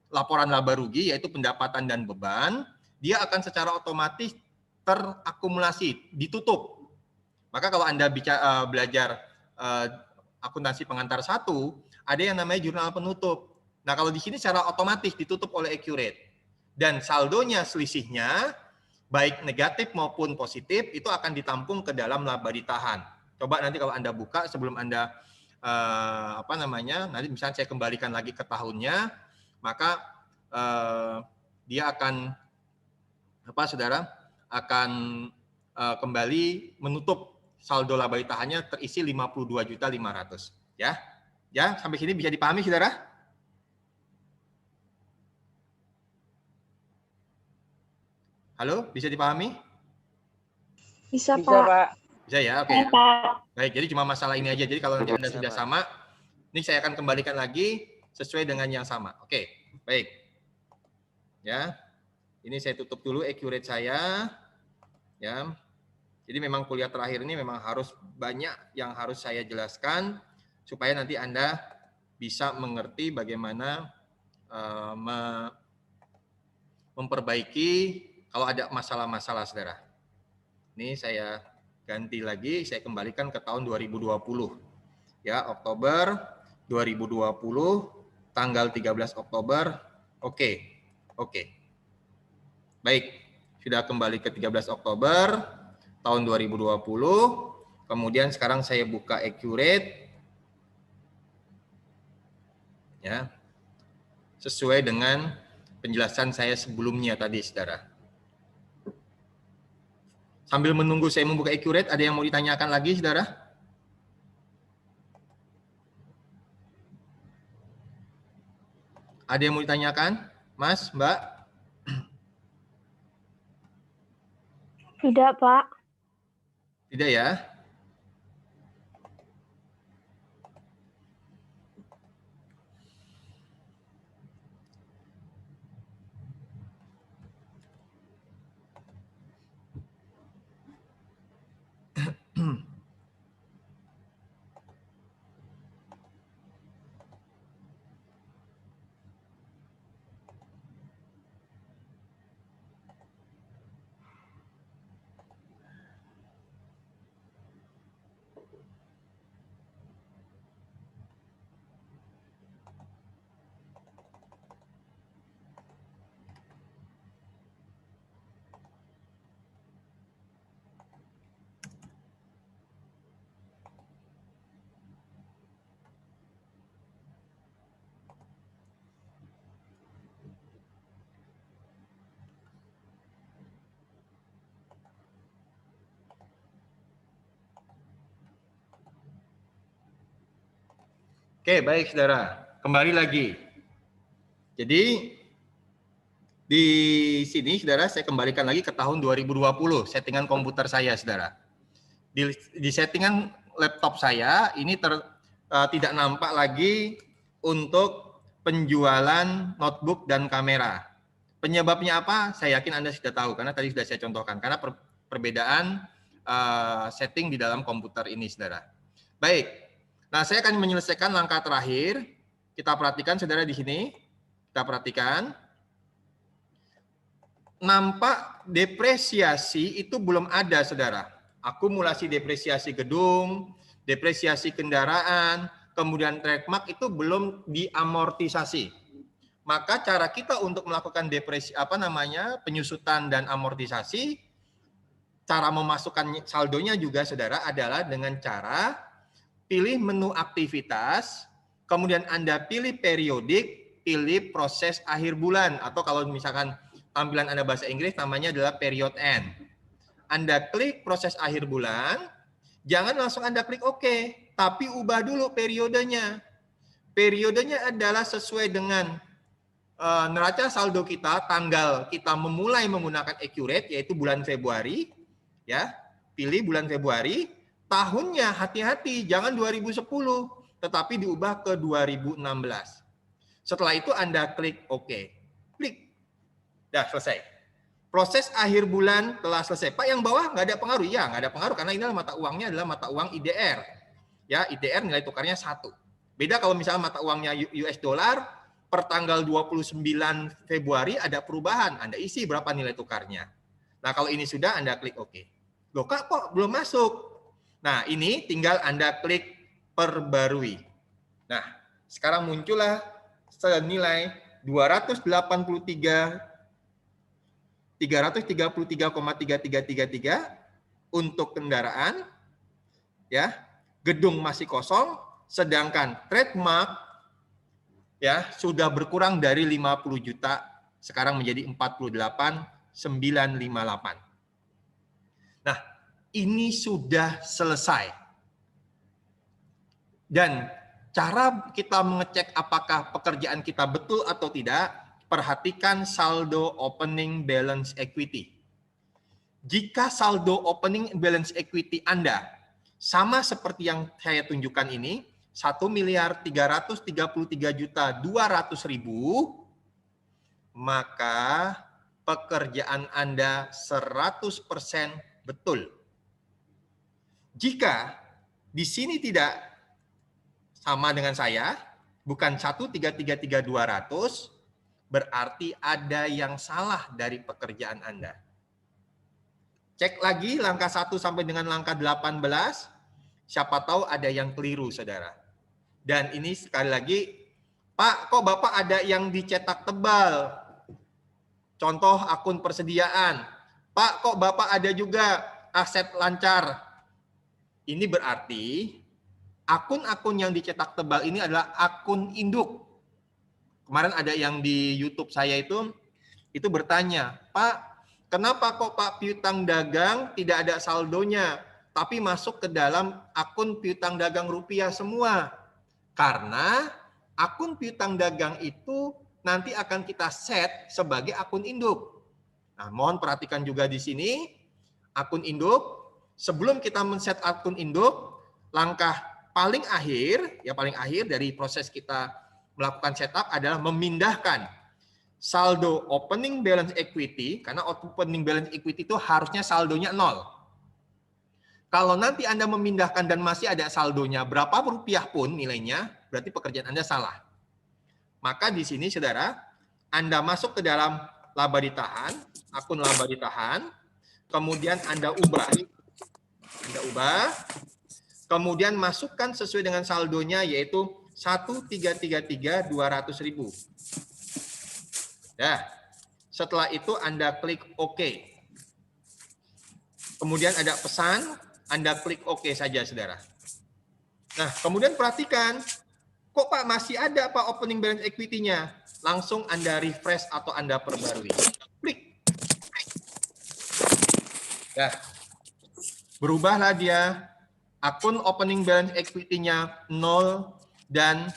laporan laba rugi, yaitu pendapatan dan beban, dia akan secara otomatis terakumulasi, ditutup. Maka kalau Anda belajar akuntansi pengantar 1, ada yang namanya jurnal penutup. Nah, kalau di sini secara otomatis ditutup oleh accurate. Dan saldonya, selisihnya, baik negatif maupun positif, itu akan ditampung ke dalam laba ditahan. Coba nanti kalau Anda buka sebelum Anda, nanti misalnya saya kembalikan lagi ke tahunnya, maka dia akan, Saudara, akan kembali menutup saldo laba ditahannya terisi 52.500.000, ya. Ya, sampai sini bisa dipahami, Saudara? Halo, bisa dipahami? Bisa, Bisa, Pak. Bisa ya, oke. Ya, Pak. Baik, jadi cuma masalah ini aja. Jadi kalau nanti Anda sudah sama, ini saya akan kembalikan lagi sesuai dengan yang sama. Oke, baik. Ya, ini saya tutup dulu accurate saya. Ya, jadi memang kuliah terakhir ini memang harus banyak yang harus saya jelaskan supaya nanti Anda bisa mengerti bagaimana memperbaiki kalau ada masalah-masalah, Saudara. Ini saya ganti lagi, saya kembalikan ke tahun 2020. Ya, Oktober 2020, tanggal 13 Oktober. Oke. Baik, sudah kembali ke 13 Oktober tahun 2020. Kemudian sekarang saya buka accurate. Ya. Sesuai dengan penjelasan saya sebelumnya tadi, Saudara. Sambil menunggu saya membuka accurate, ada yang mau ditanyakan lagi, Saudara? Ada yang mau ditanyakan? Mas, Mbak? Tidak, Pak. Tidak ya? Oke, baik saudara. Kembali lagi. Jadi di sini saudara saya kembalikan lagi ke tahun 2020, settingan komputer saya saudara. Di settingan laptop saya ini tidak nampak lagi untuk penjualan notebook dan kamera. Penyebabnya apa? Saya yakin Anda sudah tahu karena tadi sudah saya contohkan. Karena perbedaan setting di dalam komputer ini saudara. Baik. Nah, saya akan menyelesaikan langkah terakhir. Kita perhatikan saudara di sini. Kita perhatikan. Nampak depresiasi itu belum ada saudara. Akumulasi depresiasi gedung, depresiasi kendaraan, kemudian trademark itu belum diamortisasi. Maka cara kita untuk melakukan penyusutan dan amortisasi, cara memasukkan saldonya juga saudara adalah dengan cara pilih menu aktivitas, kemudian Anda pilih periodik, pilih proses akhir bulan, atau kalau misalkan tampilan Anda bahasa Inggris namanya adalah period end. Anda klik proses akhir bulan, jangan langsung Anda klik OK, tapi ubah dulu periodenya. Periodenya adalah sesuai dengan neraca saldo kita, tanggal kita memulai menggunakan accurate, yaitu bulan Februari, ya, pilih bulan Februari. Tahunnya hati-hati, jangan 2010, tetapi diubah ke 2016. Setelah itu Anda klik OK. Klik. Dah selesai. Proses akhir bulan telah selesai. Pak, yang bawah nggak ada pengaruh? Ya, nggak ada pengaruh karena ini adalah mata uangnya adalah mata uang IDR. Ya, IDR nilai tukarnya 1. Beda kalau misalnya mata uangnya US dollar, per tanggal 29 Februari ada perubahan. Anda isi berapa nilai tukarnya. Nah, kalau ini sudah Anda klik OK. Loh, Kak, kok belum masuk? Nah, ini tinggal Anda klik perbarui. Nah, sekarang muncullah senilai 333,3333 untuk kendaraan, ya, gedung masih kosong, sedangkan trademark ya sudah berkurang dari 50 juta, sekarang menjadi 48.958. Nah, ini sudah selesai. Dan cara kita mengecek apakah pekerjaan kita betul atau tidak, perhatikan saldo opening balance equity. Jika saldo opening balance equity Anda sama seperti yang saya tunjukkan ini, 1.333.200.000, maka pekerjaan Anda 100% betul. Jika di sini tidak sama dengan saya, bukan 1.333.200, berarti ada yang salah dari pekerjaan Anda. Cek lagi langkah 1 sampai dengan langkah 18, siapa tahu ada yang keliru, saudara. Dan ini sekali lagi, Pak, kok Bapak ada yang dicetak tebal? Contoh akun persediaan. Pak, kok Bapak ada juga aset lancar? Ini berarti akun-akun yang dicetak tebal ini adalah akun induk. Kemarin ada yang di YouTube saya itu bertanya, Pak, kenapa kok Pak piutang dagang tidak ada saldonya, tapi masuk ke dalam akun piutang dagang rupiah semua? Karena akun piutang dagang itu nanti akan kita set sebagai akun induk. Nah, mohon perhatikan juga di sini, akun induk. Sebelum kita men-set akun induk, langkah paling akhir dari proses kita melakukan setup adalah memindahkan saldo opening balance equity, karena opening balance equity itu harusnya saldonya 0. Kalau nanti Anda memindahkan dan masih ada saldonya berapa rupiah pun nilainya, berarti pekerjaan Anda salah. Maka di sini saudara, Anda masuk ke dalam laba ditahan, akun laba ditahan, kemudian Anda ubah, kemudian masukkan sesuai dengan saldonya, yaitu 1.333.200.000. Ya, setelah itu Anda klik OK. Kemudian ada pesan, Anda klik OK saja, saudara. Nah, kemudian perhatikan, kok Pak masih ada Pak opening balance equity-nya? Langsung Anda refresh atau Anda perbarui. Klik. Ya, berubahlah dia. Akun opening balance equity-nya 0, dan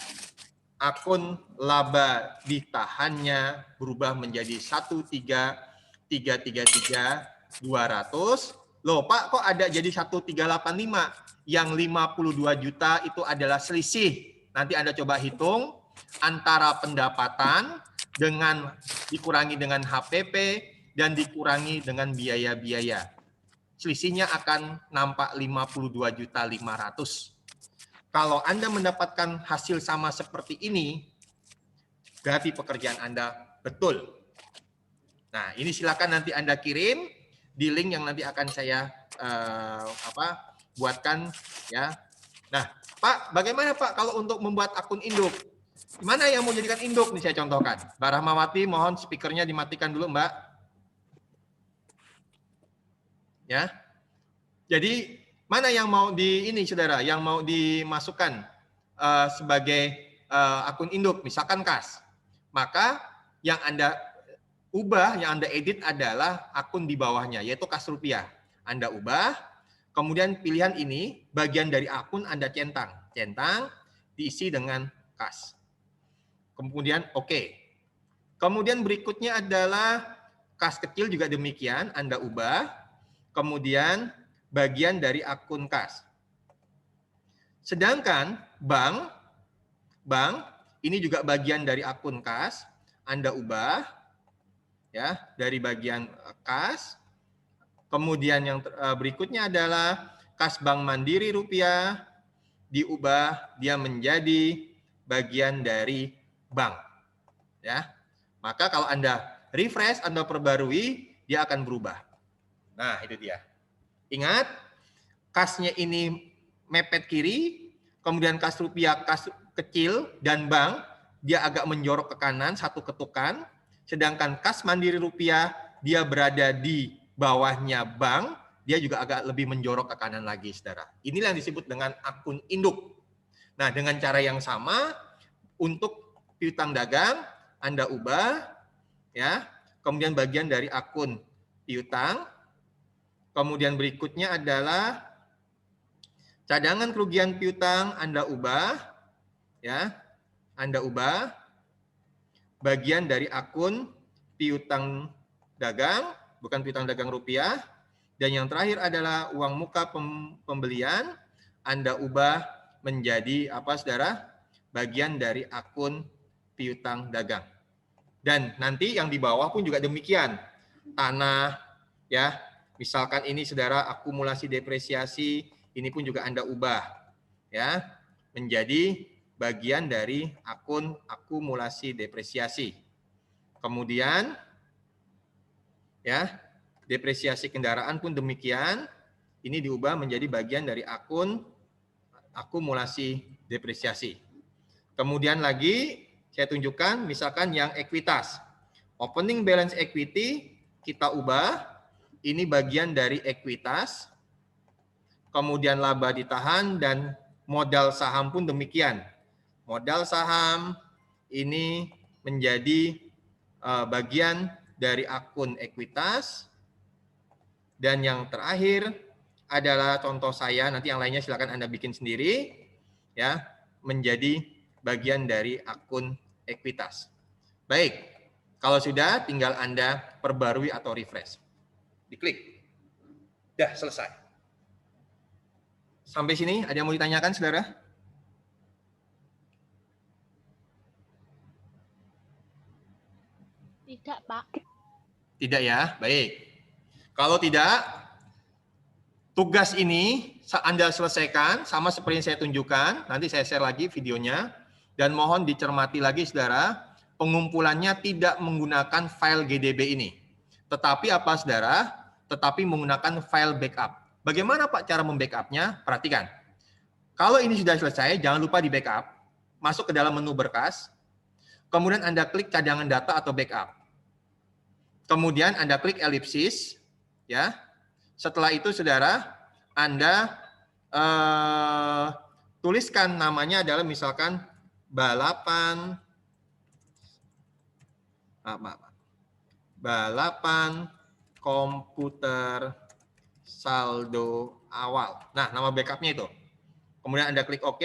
akun laba ditahannya berubah menjadi 13333 200. Loh Pak, kok ada jadi 1385? Yang 52 juta itu adalah selisih. Nanti Anda coba hitung antara pendapatan dengan dikurangi dengan HPP dan dikurangi dengan biaya-biaya. Selisihnya akan nampak 52.500.000. Kalau Anda mendapatkan hasil sama seperti ini, berarti pekerjaan Anda betul. Nah, ini silakan nanti Anda kirim di link yang nanti akan saya buatkan ya. Nah, Pak, bagaimana Pak kalau untuk membuat akun induk? Mana yang mau jadikan induk nih saya contohkan. Mbak Rahmawati, mohon speakernya dimatikan dulu, Mbak. Ya. Jadi mana yang mau di ini saudara, yang mau dimasukkan sebagai akun induk, misalkan kas. Maka yang Anda ubah, yang Anda edit adalah akun di bawahnya, yaitu kas rupiah. Anda ubah, kemudian pilihan ini, bagian dari akun Anda centang. Centang, diisi dengan kas. Kemudian oke. Kemudian berikutnya adalah kas kecil juga demikian, Anda ubah. Kemudian bagian dari akun kas. Sedangkan bank ini juga bagian dari akun kas, Anda ubah ya dari bagian kas. Kemudian yang berikutnya adalah kas Bank Mandiri Rupiah, diubah dia menjadi bagian dari bank. Ya. Maka kalau Anda refresh, Anda perbarui, dia akan berubah. Nah, itu dia. Ingat, kasnya ini mepet kiri, kemudian kas rupiah, kas kecil, dan bank, dia agak menjorok ke kanan, satu ketukan, sedangkan kas Mandiri Rupiah, dia berada di bawahnya bank, dia juga agak lebih menjorok ke kanan lagi, saudara. Inilah yang disebut dengan akun induk. Nah, dengan cara yang sama, untuk piutang dagang, Anda ubah, ya, kemudian bagian dari akun piutang. Kemudian berikutnya adalah cadangan kerugian piutang, Anda ubah, ya, Anda ubah bagian dari akun piutang dagang, bukan piutang dagang rupiah, dan yang terakhir adalah uang muka pembelian, Anda ubah menjadi apa, saudara? Bagian dari akun piutang dagang. Dan nanti yang di bawah pun juga demikian, tanah, ya. Misalkan ini saudara akumulasi depresiasi, ini pun juga Anda ubah ya menjadi bagian dari akun akumulasi depresiasi. Kemudian ya, depresiasi kendaraan pun demikian, ini diubah menjadi bagian dari akun akumulasi depresiasi. Kemudian lagi saya tunjukkan misalkan yang ekuitas. Opening balance equity kita ubah. Ini bagian dari ekuitas, kemudian laba ditahan, dan modal saham pun demikian. Modal saham ini menjadi bagian dari akun ekuitas, dan yang terakhir adalah contoh saya, nanti yang lainnya silakan Anda bikin sendiri, ya, menjadi bagian dari akun ekuitas. Baik, kalau sudah tinggal Anda perbarui atau refresh. Diklik. Dah selesai. Sampai sini ada yang mau ditanyakan, saudara? Tidak, Pak. Tidak ya? Baik. Kalau tidak, tugas ini Anda selesaikan sama seperti yang saya tunjukkan. Nanti saya share lagi videonya. Dan mohon dicermati lagi, saudara. Pengumpulannya tidak menggunakan file GDB ini. Tetapi apa, saudara? Tetapi menggunakan file backup. Bagaimana Pak cara membackup-nya? Perhatikan. Kalau ini sudah selesai, jangan lupa di backup. Masuk ke dalam menu berkas. Kemudian Anda klik cadangan data atau backup. Kemudian Anda klik elipsis. Ya. Setelah itu, saudara, Anda tuliskan namanya adalah misalkan balapan komputer saldo awal. Nah, nama backupnya itu. Kemudian Anda klik OK.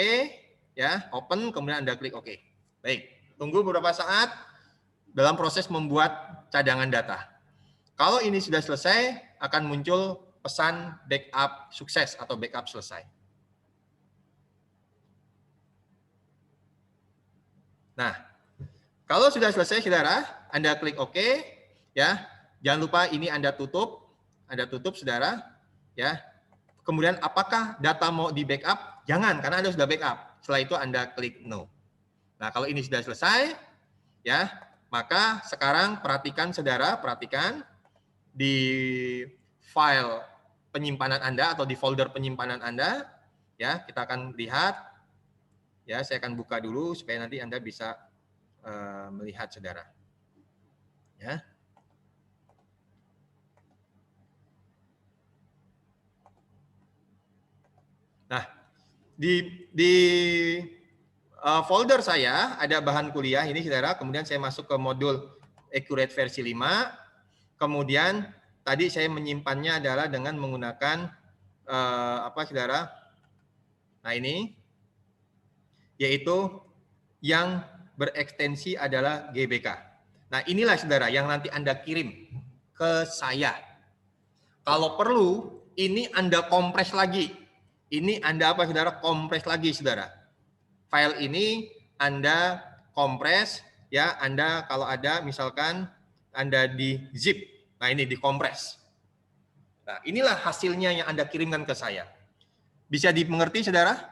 ya, open, kemudian Anda klik OK. Baik, tunggu beberapa saat dalam proses membuat cadangan data. Kalau ini sudah selesai, akan muncul pesan backup sukses atau backup selesai. Nah, kalau sudah selesai, saudara, Anda klik OK, ya. Jangan lupa ini Anda tutup, saudara, ya. Kemudian apakah data mau di backup? Jangan, karena Anda sudah backup. Setelah itu Anda klik no. Nah, kalau ini sudah selesai, ya, maka sekarang perhatikan, saudara, perhatikan di file penyimpanan Anda atau di folder penyimpanan Anda, ya, kita akan lihat, ya, saya akan buka dulu supaya nanti Anda bisa melihat, saudara, ya. Nah, di folder saya ada bahan kuliah ini, saudara. Kemudian saya masuk ke modul Accurate versi 5. Kemudian tadi saya menyimpannya adalah dengan menggunakan apa, saudara? Nah, ini yaitu yang berekstensi adalah GBK. Nah, inilah, saudara, yang nanti Anda kirim ke saya. Kalau perlu, ini Anda kompres lagi. Ini Anda apa, saudara? Kompres lagi, saudara. File ini Anda kompres, ya. Anda kalau ada misalkan Anda di zip, nah ini dikompres. Nah, inilah hasilnya yang Anda kirimkan ke saya. Bisa dimengerti, saudara?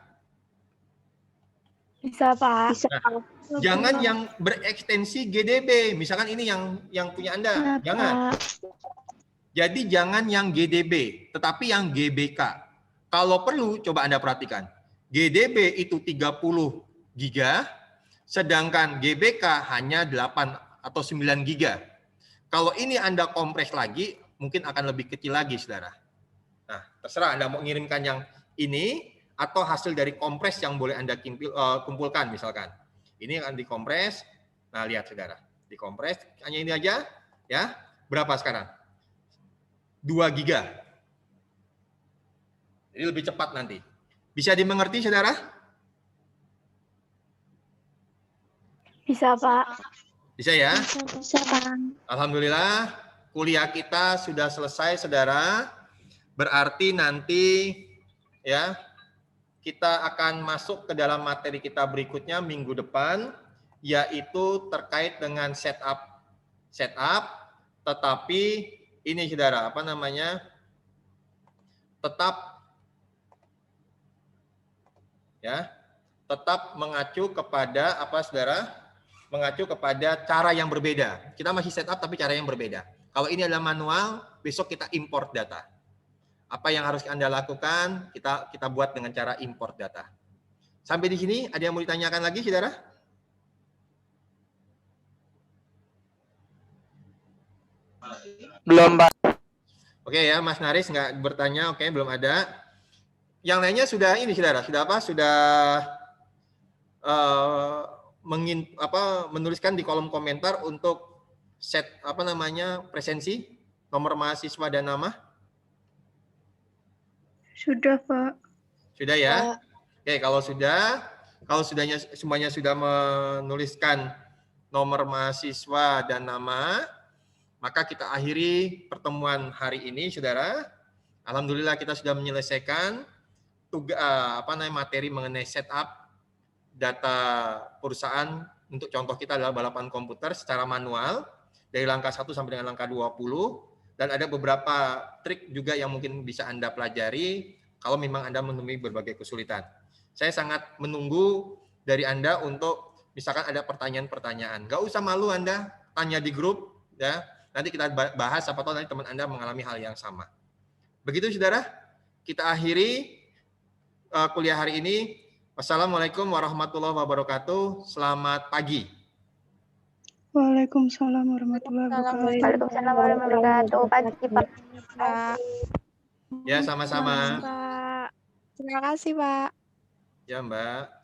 Bisa, Pak. Bisa. Nah, jangan yang berekstensi GDB. Misalkan ini yang punya Anda, jangan. Jadi jangan yang GDB, tetapi yang GBK. Kalau perlu, coba Anda perhatikan. GDB itu 30 giga, sedangkan GBK hanya 8 atau 9 giga. Kalau ini Anda kompres lagi, mungkin akan lebih kecil lagi, saudara. Nah, terserah Anda mau mengirimkan yang ini, atau hasil dari kompres yang boleh Anda kumpulkan, misalkan. Ini akan dikompres. Nah, lihat, saudara. Dikompres, hanya ini aja. Ya, berapa sekarang? 2 giga. Jadi lebih cepat nanti. Bisa dimengerti, saudara? Bisa, Pak. Bisa ya? Bisa, Pak. Alhamdulillah, kuliah kita sudah selesai, saudara. Berarti nanti, ya, kita akan masuk ke dalam materi kita berikutnya minggu depan, yaitu terkait dengan setup. Tetapi ini, saudara, apa namanya? Tetap mengacu kepada apa, saudara? Mengacu kepada cara yang berbeda. Kita masih setup tapi cara yang berbeda. Kalau ini adalah manual, besok kita import data. Apa yang harus Anda lakukan? Kita buat dengan cara import data. Sampai di sini, ada yang mau ditanyakan lagi, saudara? Belum, Pak. Oke ya, Mas Naris nggak bertanya. Oke, belum ada. Yang lainnya sudah ini, saudara, sudah apa? Sudah menuliskan di kolom komentar untuk set apa namanya presensi, nomor mahasiswa dan nama. Sudah, Pak. Sudah ya. Oke, kalau sudahnya semuanya sudah menuliskan nomor mahasiswa dan nama, maka kita akhiri pertemuan hari ini, saudara. Alhamdulillah kita sudah menyelesaikan materi mengenai setup data perusahaan. Untuk contoh kita adalah balapan komputer secara manual dari langkah 1 sampai dengan langkah 20, dan ada beberapa trik juga yang mungkin bisa Anda pelajari kalau memang Anda menemui berbagai kesulitan. Saya sangat menunggu dari Anda untuk misalkan ada pertanyaan-pertanyaan. Nggak usah malu Anda tanya di grup, ya. Nanti kita bahas, siapa tahu nanti teman Anda mengalami hal yang sama. Begitu, saudara. Kita akhiri kuliah hari ini. Wassalamualaikum warahmatullahi wabarakatuh. Selamat pagi. Waalaikumsalam warahmatullahi wabarakatuh. Waalaikumsalam warahmatullahi wabarakatuh. Pagi, Pak. Ya, sama-sama. Pak. Terima kasih, Pak. Ya, Mbak.